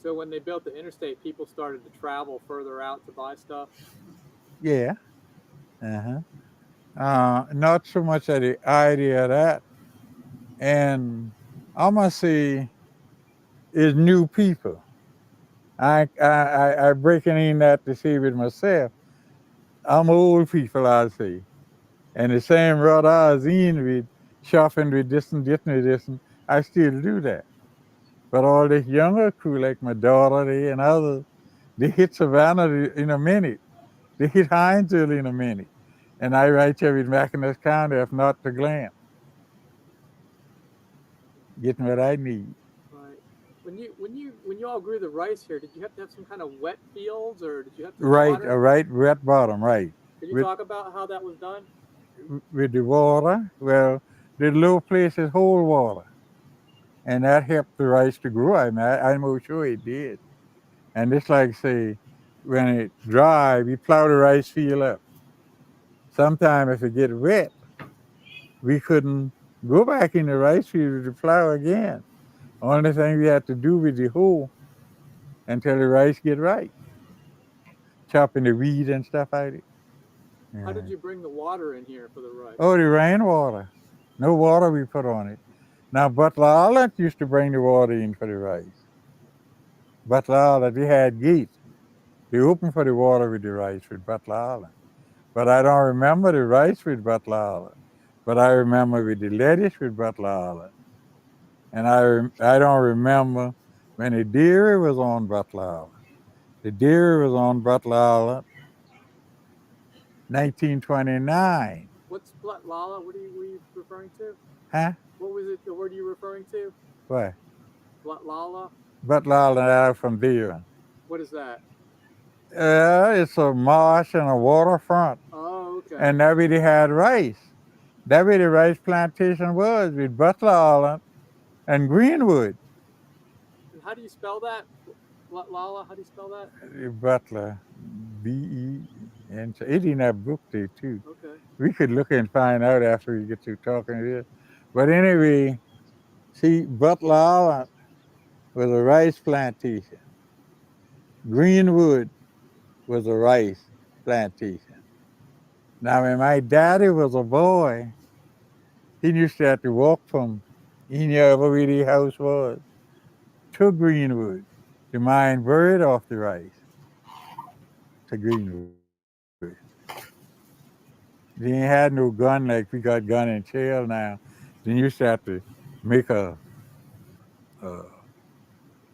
So when they built the interstate, people started to travel further out to buy stuff. Yeah. Uh-huh. Not so much of the idea of that. And I must say, is new people. I breaking in that to see with myself. I'm old people, I say. And the same route I was in with shopping with this and this and this, and I still do that. But all this younger crew, like my daughter they and others, they hit Savannah in a minute. They hit Hinesville in a minute. And I right here with Mackinac County, if not to Glen, getting what I need. Right. When you all grew the rice here, did you have to have some kind of wet fields, or did you have to Right, water? right, wet bottom, right. Could you With talk about how that was done? with the water, well, the low places hold water. And that helped the rice to grow. I mean, I'm sure it did. And it's like, say, when it dry, we plow the rice field up. Sometimes if it get wet, we couldn't go back in the rice field to plow again. Only thing we had to do with the hoe until the rice get right, chopping the weed and stuff out of it. How did Yeah. you bring the water in here for the Oh, rice? the rainwater. No water we put on it. Now, Butler Island used to bring the water in for the rice. Butler Island, they had gates. They opened for the water with the rice with Butler Island. But I don't remember the rice with Butler Island. But I remember with the lettuce with Butler Island. And I don't remember when the dairy was on Butler Island. The dairy was on Butler Island 1929. What's Blut Lala? Were you referring to? Huh? What was it? The word you were referring to? What? Blut Lala? Butler Island out from there. What is that? It's a marsh and a waterfront. Oh, okay. And everybody had rice. That where the rice plantation was with Butler Island and Greenwood. And how do you spell that? Lala, how do you spell that? Butler, B-E, and it's in that book there too. Okay. We could look and find out after we get through talking here. But anyway, see, Butler Island was a rice plantation. Greenwood was a rice plantation. Now, when my daddy was a boy, he used to have to walk from where the house was to Greenwood to mine bird off the rice to Greenwood. They ain't had no gun like we got gun in jail now. Then you used to have to make a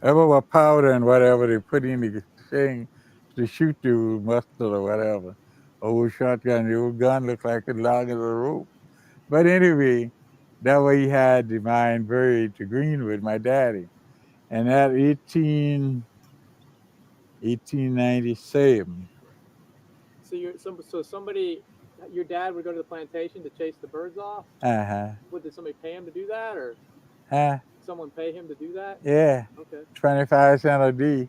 ever powder and whatever they put in the thing to shoot the mustard or whatever. Old shotgun, the old gun looked like as long as a rope. But anyway, that way he had the mine buried to Greenwood, my daddy. And at 1897, So somebody, your dad would go to the plantation to chase the birds off. uh-huh, What, did somebody pay him to do that, or huh, someone pay him to do that? yeah, Okay. 25 cents a day.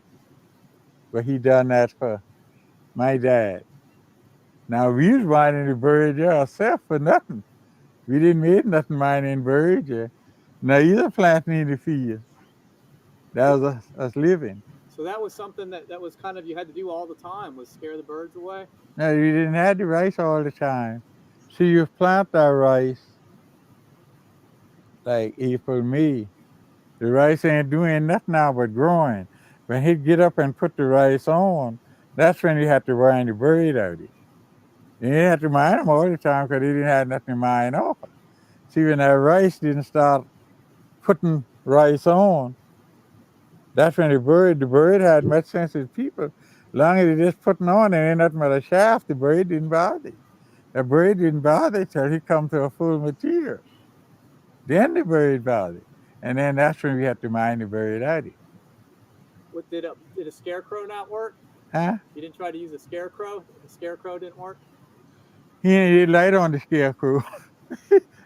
But he done that for my dad. Now we was mining the birds ourselves for nothing. We didn't make nothing mining birds. Now either planting in the field. That was us living. So that was something that was kind of you had to do all the time, was scare the birds away. Now we didn't have the rice all the time. See, you plant that rice like April, May. The rice ain't doing nothing now but growing. When he'd get up and put the rice on, that's when you had to wind the bird out. You didn't have to mine them all the time because they didn't have nothing to mine off. See, when that rice didn't start putting rice on, that's when the bird had much sense as people. Long as they just putting on and ain't nothing but a shaft, the bird didn't bother. The bird didn't bother till he come to a full material. Then the bird bothered. And then that's when we had to mine the bird out. What did a scarecrow not work? Huh? You didn't try to use a scarecrow? The scarecrow didn't work? He didn't light on the scarecrow.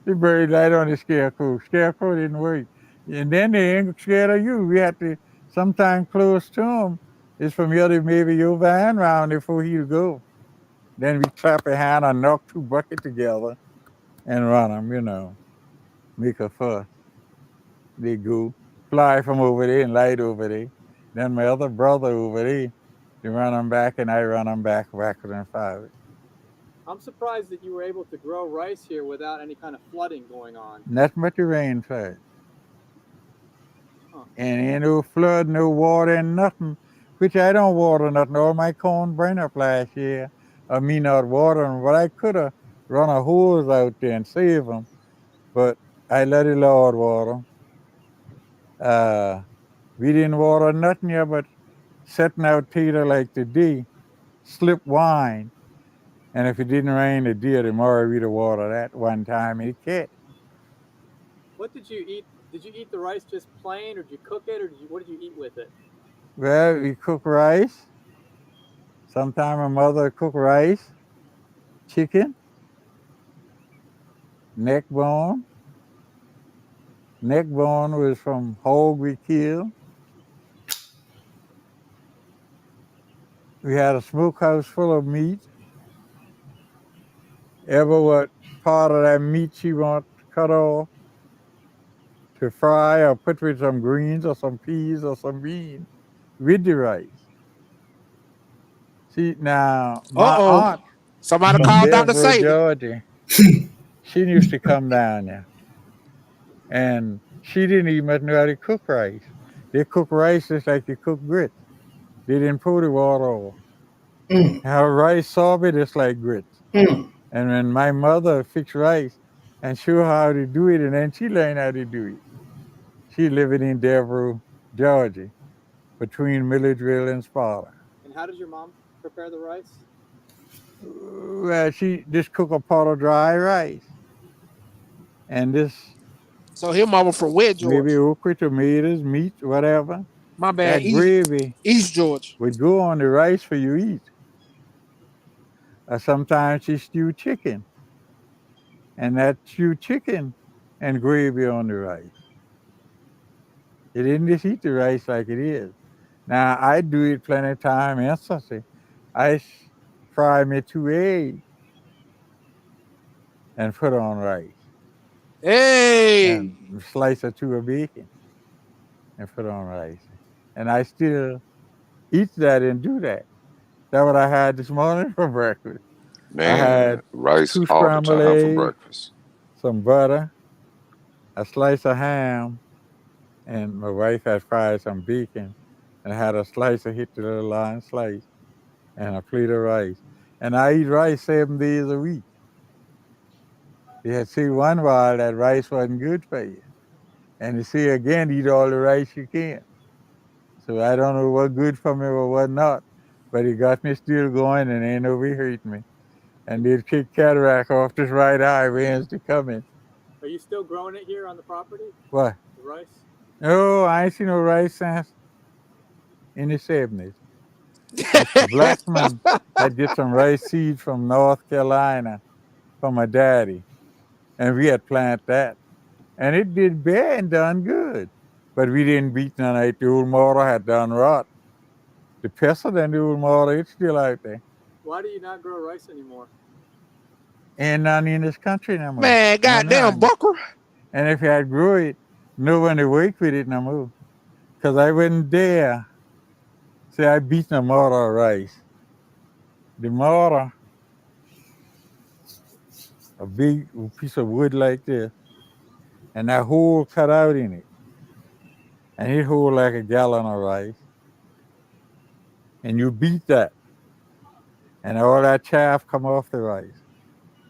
The bird light on the scarecrow. Scarecrow didn't work. And then they ain't scared of you. We had to sometime close to him. It's from here to maybe your van round before he'll go. Then we clap a hand and knock two buckets together and run them, make a fuss. They go fly from over there and light over there. Then my other brother over there, they run them back and I run them backwards and forward. I'm surprised that you were able to grow rice here without any kind of flooding going on. Nothing but the rain flood. Huh. And ain't no flood, no water, and nothing. Which I don't water nothing. All my corn burned up last year. Of me not watering, but I could have run a hose out there and save them. But I let the Lord water 'em. We didn't water nothing here but setting out Peter like today, slip wine. And if it didn't rain the day tomorrow, we'd have watered that one time and it catch. What did you eat? Did you eat the rice just plain, or did you cook it, or what did you eat with it? Well, we cook rice. Sometimes my mother cook rice, chicken, neck bone. Neck bone was from hog we killed. We had a smokehouse full of meat. Ever what part of that meat she want cut off to fry or put with some greens or some peas or some beans with the rice. See, now my Uh-oh. aunt Somebody from called Dr. Denver, Sadie. Georgia, she used to come down there. And she didn't even know how to cook rice. They cook rice just like they cook grits. They didn't pour the water over. Mm, How rice sorbet is like grits. mm. And when my mother fixed rice and show her how to do it, and then she learned how to do it. She living in Devereaux, Georgia, between Milledgeville and Sparta. And how did your mom prepare the rice? Well, she just cook a pot of dry rice. And this So his mama from West maybe Georgia. okra, tomatoes, meat, whatever. My bad, That gravy East Georgia. would go on the rice for you eat. Or sometimes she stew chicken. and that stewed chicken and gravy on the rice. You didn't just eat the rice like it is. Now I do it plenty of time instantly. Fry me 2 eggs and put on rice, Hey, and slice or two of bacon and put on rice. And I still eat that and do that. That's what I had this morning for breakfast. I Man, had rice two all the scrambled time for eggs, breakfast. some butter, a slice of ham, and my wife had fried some bacon and had a slice of hit the little line slice and a plate of rice. And I eat rice 7 days a week. You had see one while that rice wasn't good for you. And you see again, eat all the rice you can. So I don't know what good for me or what not. But it got me still going and ain't nobody hurt me. And they'd kick cataract off this right eye Wednesday coming. Are you still growing it here on the property, What? the rice? No, I ain't seen no rice since in the 70s. Mr. Blackman had get some rice seeds from North Carolina from my daddy, and we had planted that. And it did bad and done good. But we didn't beat none of it. The old motor had done rot. The pestle and the old motor, it's still out there. Why do you not grow rice anymore? Ain't none in this country no more. man, None goddamn around. Bucker. And if I grew it, no one to work with it no more. Because I wouldn't dare say I beat the motor of rice. The motor, a big piece of wood like this, and that hole cut out in it. And it hold like a gallon of rice. And you beat that. And all that chaff come off the rice.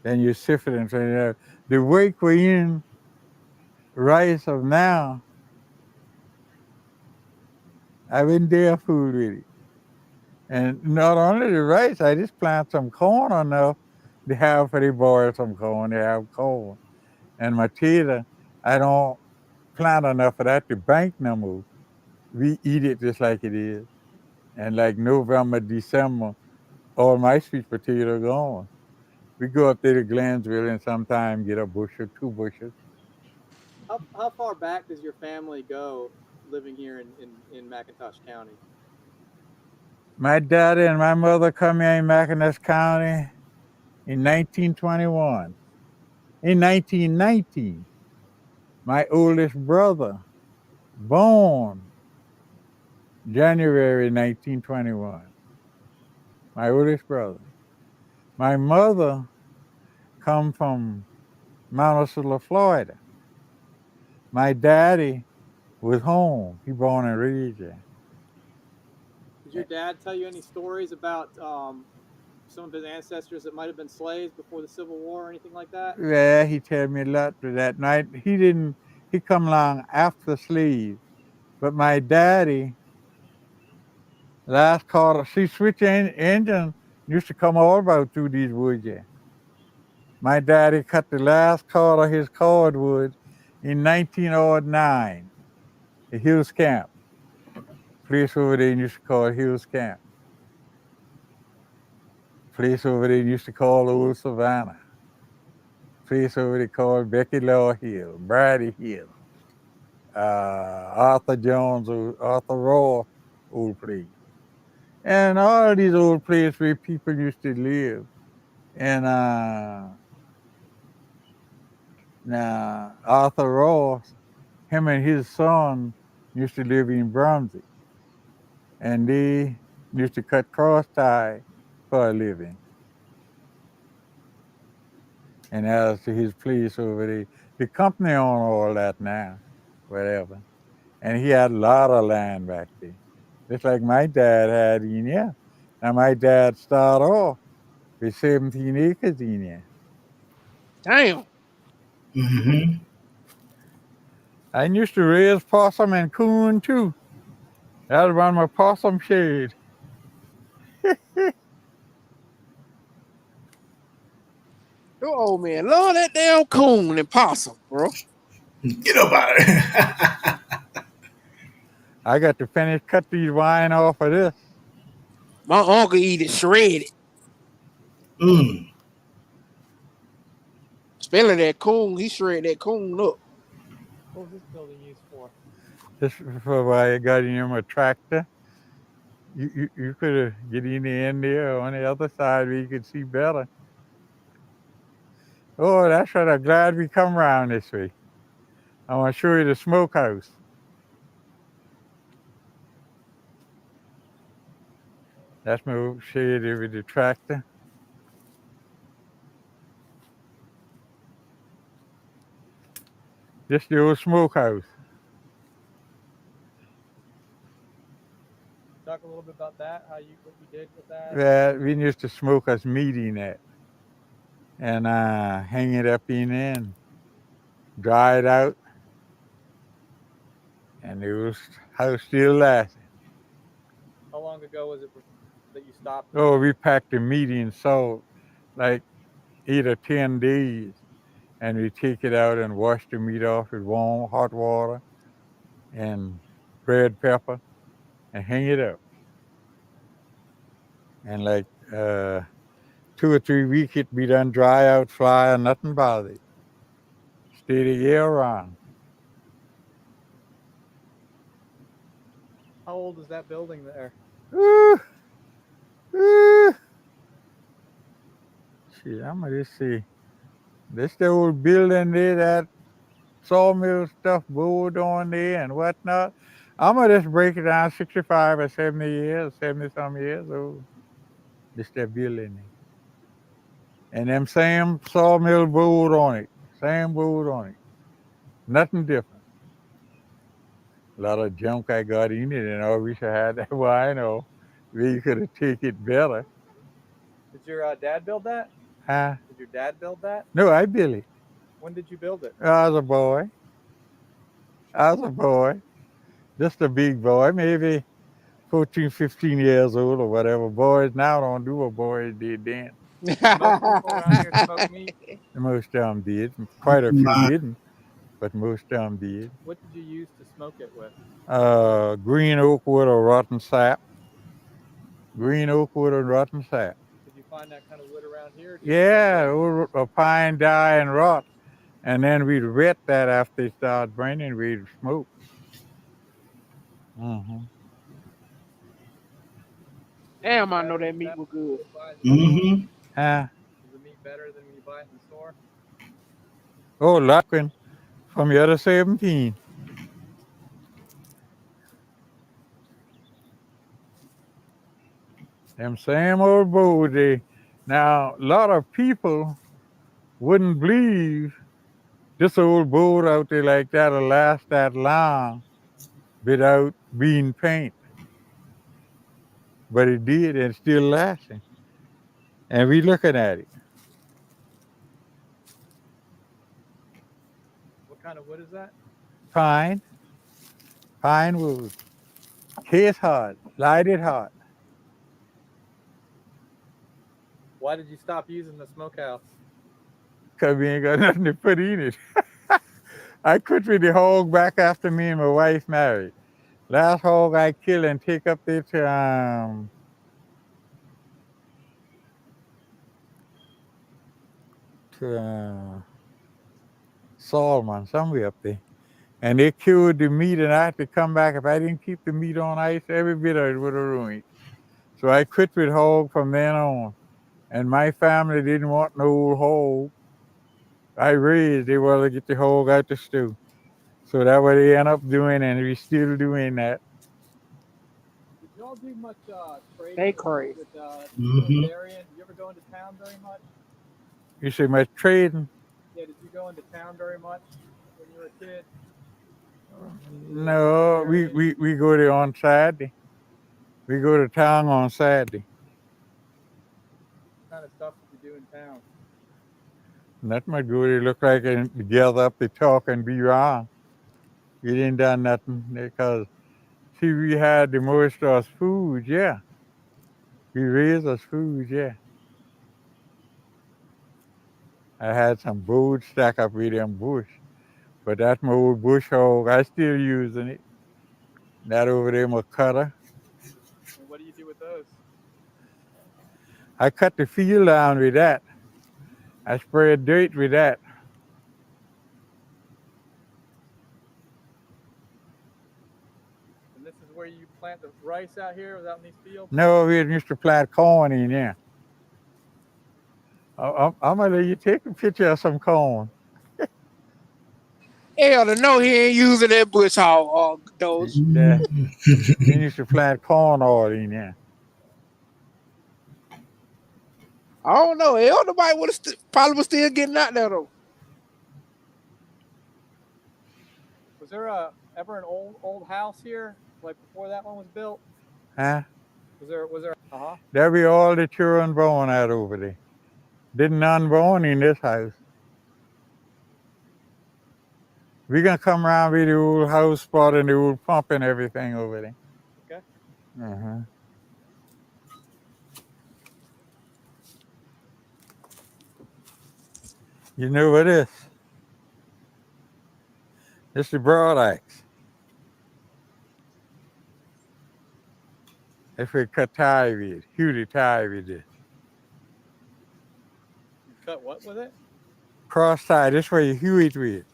Then you sift it and turn it out. The work we in rice of now, I wouldn't dare fool with it. And not only the rice, I just plant some corn enough to have for the boil some corn, they have corn. And my potato, I don't plant enough of that to bank no more. We eat it just like it is. And like November, December, all my sweet potato gone. We go up there to Glennsville and sometimes get a bushel, 2 bushels. How far back does your family go living here in McIntosh County? My daddy and my mother come here in Mackinac County in 1921. In 1919, my oldest brother, born January 1921, my oldest brother. My mother come from Monticello, Florida. My daddy was home. He born in Regia. Did your dad tell you any stories about some of his ancestors that might have been slaves before the Civil War or anything like that? Yeah, he tell me a lot to that night. He come along after slave. But my daddy, last quarter, see, engine used to come all about through these woods. Yeah. My daddy cut the last cord of his cordwood in 1909 at Hill's Camp. Place over there used to call Hill's Camp. Place over there used to call Old Savannah. Place over there called Becky Law Hill, Brady Hill, Arthur Jones, Arthur Ross, old place. And all these old places where people used to live. And now Arthur Ross, him and his son used to live in Brunswick. And they used to cut cross tie for a living. And as to his place over there, the company owned all that now, whatever. And he had a lot of land back there, just like my dad had in here. Now my dad started off with 17 acres in here. Damn. Mm-hmm. I used to raise possum and coon too. That was around my possum shed. Your old man love that damn coon and possum, bro. Get up out of here. I got to finish cut these wine off of this. My uncle eat it shredded. mm. Spelling that coon, he shred that coon up. What was this building used for? This is for why I got him a tractor. You could have get in there on the other side where you could see better. Oh, that's what I'm glad we come around this way. I want to show you the smokehouse. That's my shade with the tractor. This the old smokehouse. Talk a little bit about that. What you did with that. Well, we used to smoke us meat in that and hang it up in there and dry it out. And the old house still lasting. How long ago was it that you stopped? Oh, we packed the meat in salt like 8 or 10 days. And we take it out and wash the meat off with warm hot water and red pepper and hang it up. And like 2 or 3 weeks it be done dry out, fly, and nothing bother it. Stay the year round. How old is that building there? Ooh, ooh. Shit, I'm gonna just see. This the old building there, that sawmill stuff board on there and whatnot. I'm gonna just break it down 65 or 70 years, 70 some years old. This that building there. And them same sawmill board on it. Same board on it. Nothing different. A lot of junk I got in it, and I wish I had that wino. We could have taken it better. Did your dad build that? Huh? Did your dad build that? No, I built it. When did you build it? I was a boy. I was a boy. Just a big boy, maybe 14, 15 years old or whatever. Boys now don't do what boys did then. Most people around here smoke meat. Most of them did. Quite a few didn't, but most of them did. What did you use to smoke it with? Green oak wood or rotten sap. Green oak wood or rotten sap. Did you find that kind of wood around here? Yeah, a pine die and rot. And then we'd wet that after it started burning, we'd smoke. Mm-hmm. Damn, I know that meat was good. Mm-hmm. Is the meat better than when you buy it in the store? Oh, Lockin from the other 17. Them same old boat. Now, a lot of people wouldn't believe this old boat out there like that'll last that long without being painted. But it did, and it's still lasting. And we looking at it. What kind of wood is that? Pine wood. Case hard, lighted hard. Why did you stop using the smokehouse? Because we ain't got nothing to put in it. I quit with the hog back after me and my wife married. Last hog I killed and take up there to Solomon, somewhere up there. And they killed the meat, and I had to come back. If I didn't keep the meat on ice, every bit of it would have ruined. So I quit with hog from then on. And my family didn't want no old hog. I raised, they wanted to get the hog out the stew. So that's what they end up doing, and we still doing that. Did y'all do much trading They crazy. with Mhm. Darien? Did you ever go into town very much? You say much trading? Yeah, did you go into town very much when you were a kid? No, we go there on Saturday. We go to town on Saturday. What kind of stuff did you do in town? Nothing much go there. Look like they gather up, they talk and be wrong. We didn't done nothing because see, we had the most of us food, yeah. We raised us food, yeah. I had some board stack up with them bush, but that's my old bush hog. I still using it. That over there, my cutter. And what do you do with those? I cut the field down with that. I spread dirt with that. plant the rice out here? Was out in these fields? No, we used to plant corn in there. I'm gonna let you take a picture of some corn. Hell to know he ain't using that bush hog those. Yeah, we used to plant corn all in there. I don't know. Hell, nobody would have probably was still getting out there though. Was there ever an old house here like before that one was built? Huh? Was there? Uh huh. There be all the children born out over there. Didn't none born in this house. We gonna come around with the old house spot and the old pump and everything over there. Okay. Uh-huh. You know what it is? It's the broadaxe. If we cut tie with it, hew the tie with it. You cut what with it? Cross tie, this way you hew it with.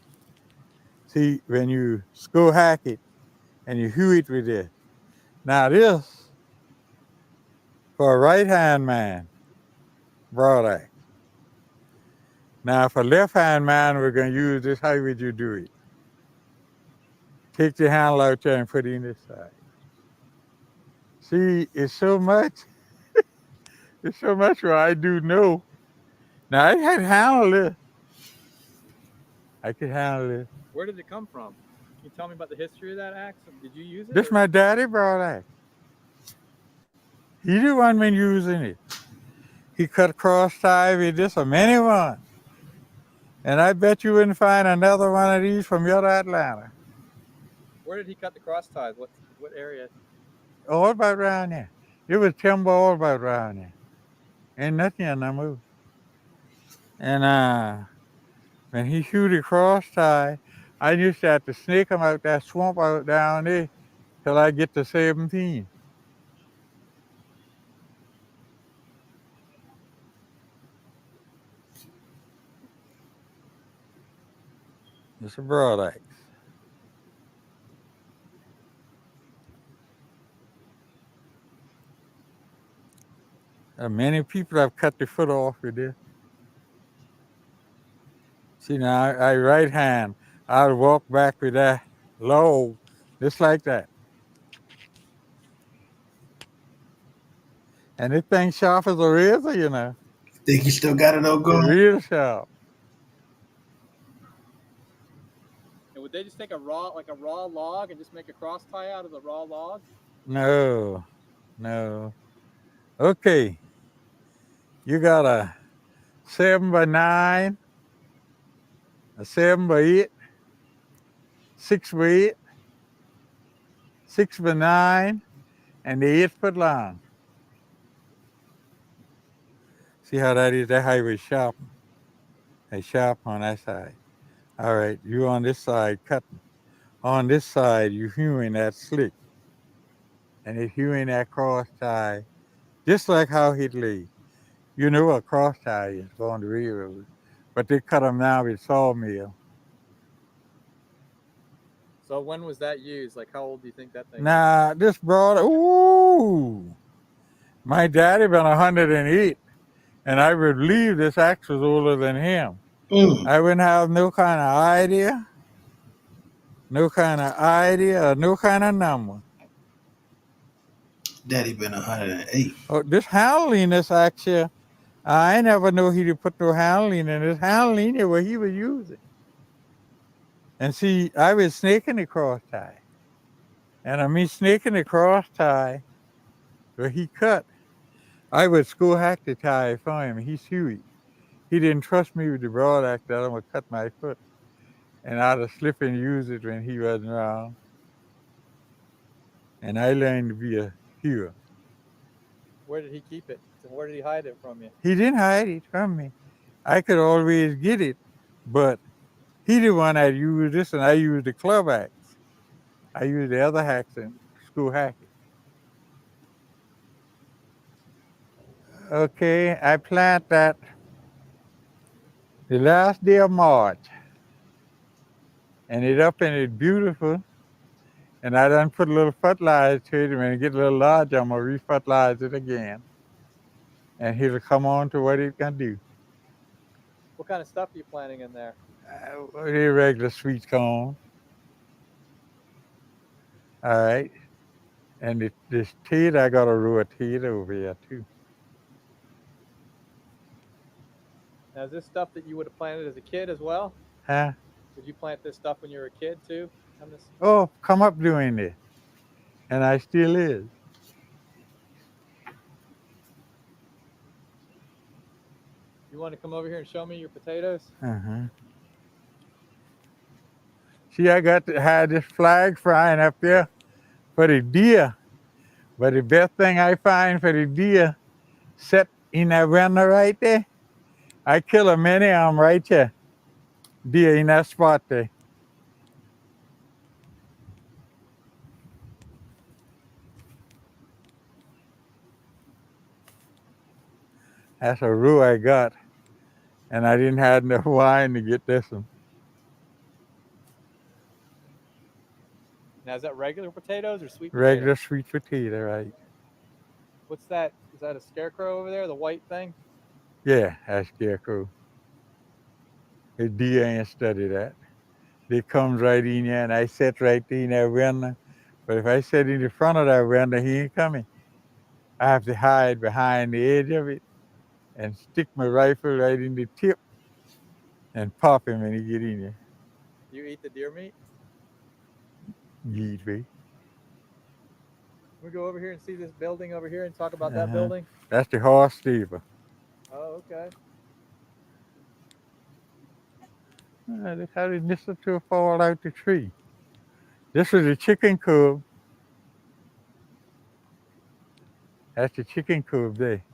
See, when you skull hack it and you hew it with this. Now this, for a right hand man, broadaxe. Now for left hand man, we're gonna use this. How would you do it? Take the handle out there and put it in this side. See, it's so much what I do know. Now I can handle it. I can handle it. Where did it come from? Can you tell me about the history of that axe? Did you use it? This my daddy broadaxe. He the one been using it. He cut cross tie with this or many one. And I bet you wouldn't find another one of these from your Atlanta. Where did he cut the cross ties? What area? All about around there. It was timber all about around there. Ain't nothing in the move. And when he shoot a cross tie, I used to have to snake him out that swamp out down there till I get to 17. It's a broadaxe. Many people have cut the foot off with this. See now, I right hand, I'll walk back with that low, just like that. And this thing sharp as a razor, you know. Think you still got it all It's going? real sharp. And would they just take a raw log and just make a cross tie out of the raw log? No. Okay. You got a 7x9, a 7x8, 6x8, 6x9, and the 8-foot long. See how that is? That highway sharp. They sharp on that side. All right, you on this side cutting. On this side, you hewing that slick. And if hewing that cross tie, just like how he'd lay. You know what cross tie is on the railroad. But they cut them now with sawmill. So when was that used? Like how old do you think that thing? Now, this broad, ooh, my daddy been 108, and I would believe this axe was older than him. I wouldn't have no kind of idea, or no kind of number. Daddy been 108. Oh, this handling, this axe here, I never knew he'd put no handling in this handling here what he was using. And see, I was snaking the cross tie. And I mean snaking the cross tie where he cut. I would school hack the tie for him. He's huge. He didn't trust me with the broad axe that I'm gonna cut my foot. And I'd have slip and use it when he wasn't around. And I learned to be a hewer. Where did he keep it? Where did he hide it from you? He didn't hide it from me. I could always get it, but he the one that used this, and I used the club axe. I used the other axe and school hack it. Okay, I plant that the last day of March, and it up and it's beautiful. And I done put a little fertilizer to it. When it get a little larger, I'm gonna re-fertilize it again, and he'll come on to what it can do. What kind of stuff are you planting in there? The regular sweet corn, all right. And this tater, I got a row of tater over here too. Now, is this stuff that you would have planted as a kid as well? Huh? Did you plant this stuff when you were a kid too? On this? Oh, come up doing this, and I still is. You want to come over here and show me your potatoes? Uh-huh. See, I got to have this flag flying up there for the deer. But the best thing I find for the deer, set in that window right there, I kill a many of them right there. Deer in that spot there. That's a rule I got. And I didn't have enough wine to get this one. Now, is that regular potatoes or sweet Regular potatoes? sweet potato, right? What's that? Is that a scarecrow over there, the white thing? Yeah, that's scarecrow. The deer ain't study that. They comes right in there and I sit right there in that window. But if I sit in the front of that window, he ain't coming. I have to hide behind the edge of it and stick my rifle right in the tip and pop him when he get in there. You eat the deer meat? Yeet me. Can we go over here and see this building over here and talk about that building? That's the horse stable. Oh, okay. Look how they mistletoe fall out the tree. This is a chicken coop. That's the chicken coop there.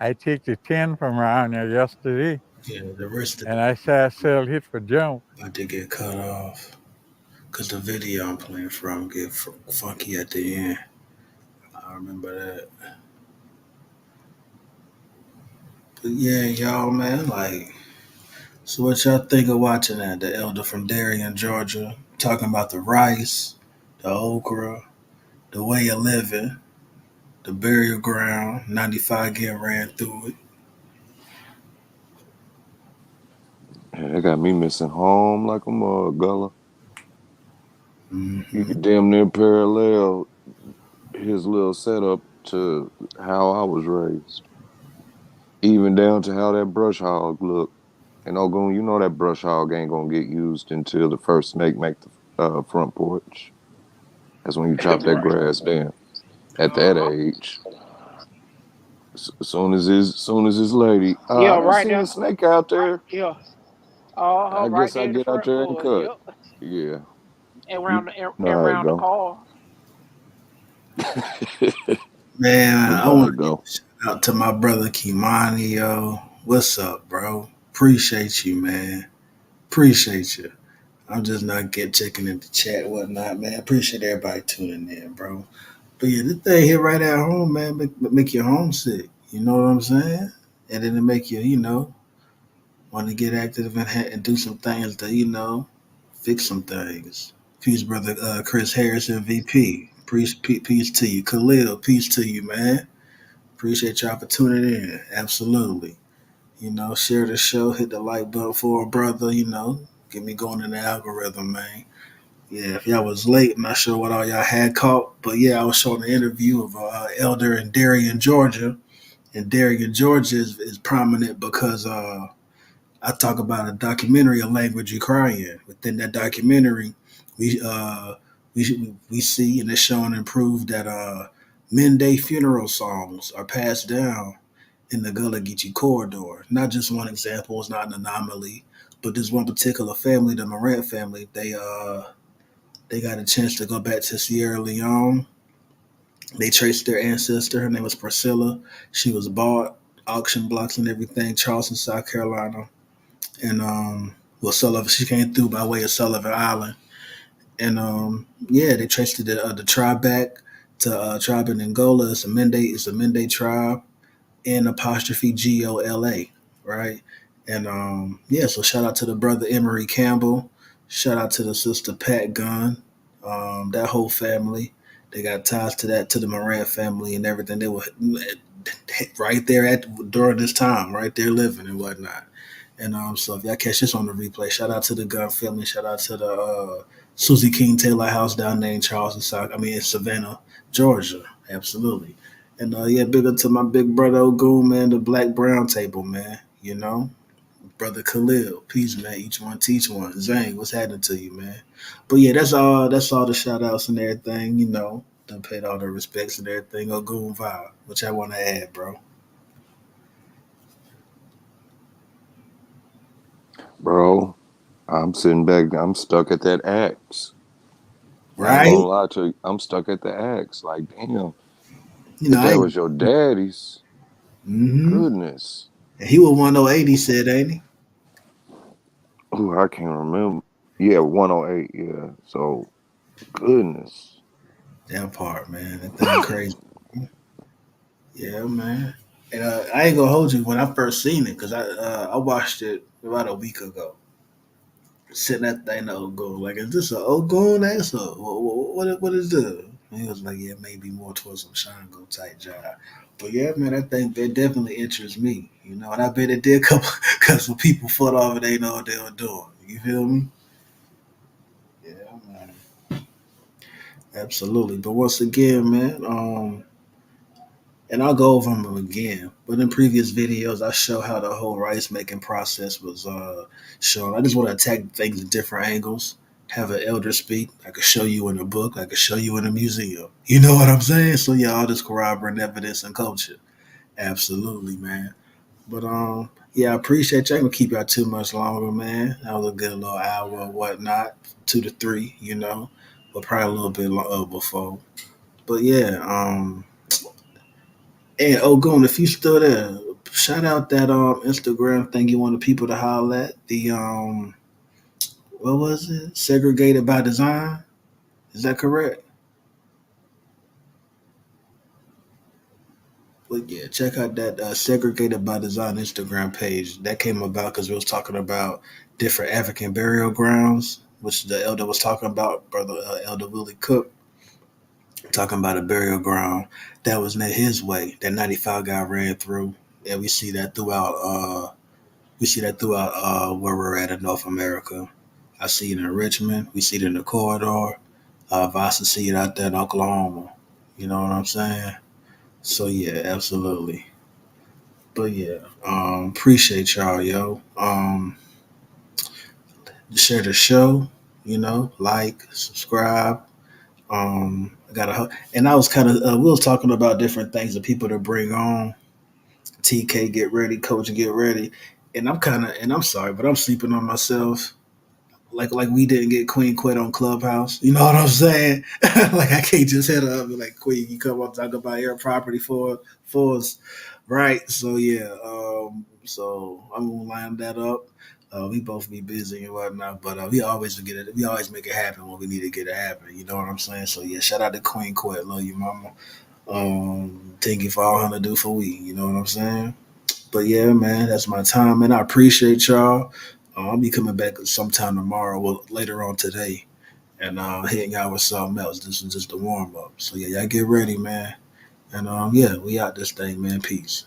I take the 10 from around there yesterday, Yeah, the rest of and I say I sell it for junk. about to get cut off because the video I'm playing from get funky at the end. I remember that. But yeah, y'all, man, like, so what y'all think of watching that? The elder from Darien, Georgia, talking about the rice, the okra, the way of living, the burial ground, 95 getting ran through it. Yeah, they got me missing home like a mug, Gullah. You Mm-hmm. could damn near parallel his little setup to how I was raised. Even down to how that brush hog looked. And Ogun, you know that brush hog ain't gonna get used until the first snake make the front porch. That's when you chop that Right. grass down. At that Uh-huh. age, soon as his lady, Yeah, I done right seen a there. snake out there. Yeah. Uh-huh. I Right guess there I in the get out front there and porch. cut. Yep. Yeah, you Around the know how it around the go. car. Man, You I know how want it to give go. a shout out to my brother Kimani, yo. What's up, bro? Appreciate you, man. Appreciate you. I'm just not get checking in the chat and whatnot, man. Appreciate everybody tuning in, bro. But yeah, this thing here right at home, man, make you homesick. You know what I'm saying? And then it make you, want to get active and do some things to, fix some things. Peace, brother Chris Harrison, VP. Peace to you. Khalil, peace to you, man. Appreciate y'all for tuning in. Absolutely. Share the show, hit the like button for a brother, get me going in the algorithm, man. Yeah, if y'all was late, I'm not sure what all y'all had caught, but yeah, I was showing an interview of Elder in Darien, Georgia. And Darien, Georgia is prominent because I talk about a documentary, A Language You Cry In. Within that documentary, we see and it's shown and proved that Mende funeral songs are passed down in the Gullah Geechee corridor. Not just one example, it's not an anomaly, but this one particular family, the Morant family, they got a chance to go back to Sierra Leone. They traced their ancestor. Her name was Priscilla. She was bought, auction blocks and everything, Charleston, South Carolina. And Sullivan, she came through by way of Sullivan Island. And yeah, they traced the tribe back to tribe in Angola. It's a Mende tribe. N apostrophe GOLA, right? And yeah, so shout out to the brother Emery Campbell. Shout out to the sister Pat Gunn. That whole family. They got ties to that to the Moran family and everything. They were right there at during this time, right there living and whatnot. And so if y'all catch this on the replay, shout out to the Gunn family. Shout out to the Susie King Taylor house down there in Charleston, South. I mean in Savannah, Georgia. Absolutely. And yeah, big up to my big brother Ogun, man, the Black Brown Table, man. You know, brother Khalil, peace, man. Each one teach one. Zane, what's happening to you, man? But yeah, that's all. That's all the shout outs and everything. You know, done paid all the respects and everything. Ogun vibe, which I want to add, bro. Bro, I'm sitting back. I'm stuck at that axe. I ain't gonna Right? lie to you. I'm stuck at the axe. Like, damn, You know, if I. that was your daddy's, Mm-hmm. goodness. And he was 108. He said, ain't he? Ooh, I can't remember. Yeah, 108. Yeah. So, goodness. That part, man. That thing crazy. Yeah, man. And I ain't gonna hold you when I first seen it because I watched it about a week ago. Sitting that thing to Ogun, like, is this a Ogun? That's a what is this? And he was like, yeah, maybe more towards some Shango type job. But yeah, man, that thing that definitely interests me, you know. And I bet it did couple because some people fought off and they know what they were doing. You feel me? Yeah, man, absolutely. But once again, man, and I'll go over them again. But in previous videos, I show how the whole rice making process was shown. I just want to attack things at different angles. Have an elder speak. I could show you in a book. I could show you in a museum. You know what I'm saying? So yeah, all this corroborating evidence and culture. Absolutely, man. But yeah, I appreciate you. I ain't gonna keep y'all too much longer, man. That was a good little hour or whatnot, 2 to 3, you know, but probably a little bit before. But yeah, and Ogun, if you still there, shout out that Instagram thing you wanted people to holler at. The what was it? Segregated by design. Is that correct? But yeah, check out that segregated by design Instagram page. That came about because we was talking about different African burial grounds, which the elder was talking about, brother Elder Willie Cook, talking about a burial ground that was near his way. That 95 guy ran through, and we see that throughout. We see that throughout where we're at in North America. I see it in Richmond. We see it in the corridor. Vasa see it out there in Oklahoma. You know what I'm saying? So yeah, absolutely. But yeah, appreciate y'all, yo. Share the show. You know, like, subscribe. I got a, and I was kind of we was talking about different things of people to bring on. TK, get ready. Coach, get ready. And I'm kind of, and I'm sorry, but I'm sleeping on myself like we didn't get Queen Quet on Clubhouse. You know what I'm saying? Like I can't just hit her up and like Queen, you come up talk about your property for us, right? So yeah, so I'm gonna line that up. We both be busy and whatnot, but we always get it. We always make it happen when we need to get it happen. You know what I'm saying? So yeah, shout out to Queen Quet, love you, mama. Thank you for all Hunter do for we. You know what I'm saying? But yeah, man, that's my time, and I appreciate y'all. I'll be coming back sometime tomorrow, well, later on today, and hitting y'all with something else. This is just a warm up. So yeah, y'all get ready, man. And yeah, we out this thing, man. Peace.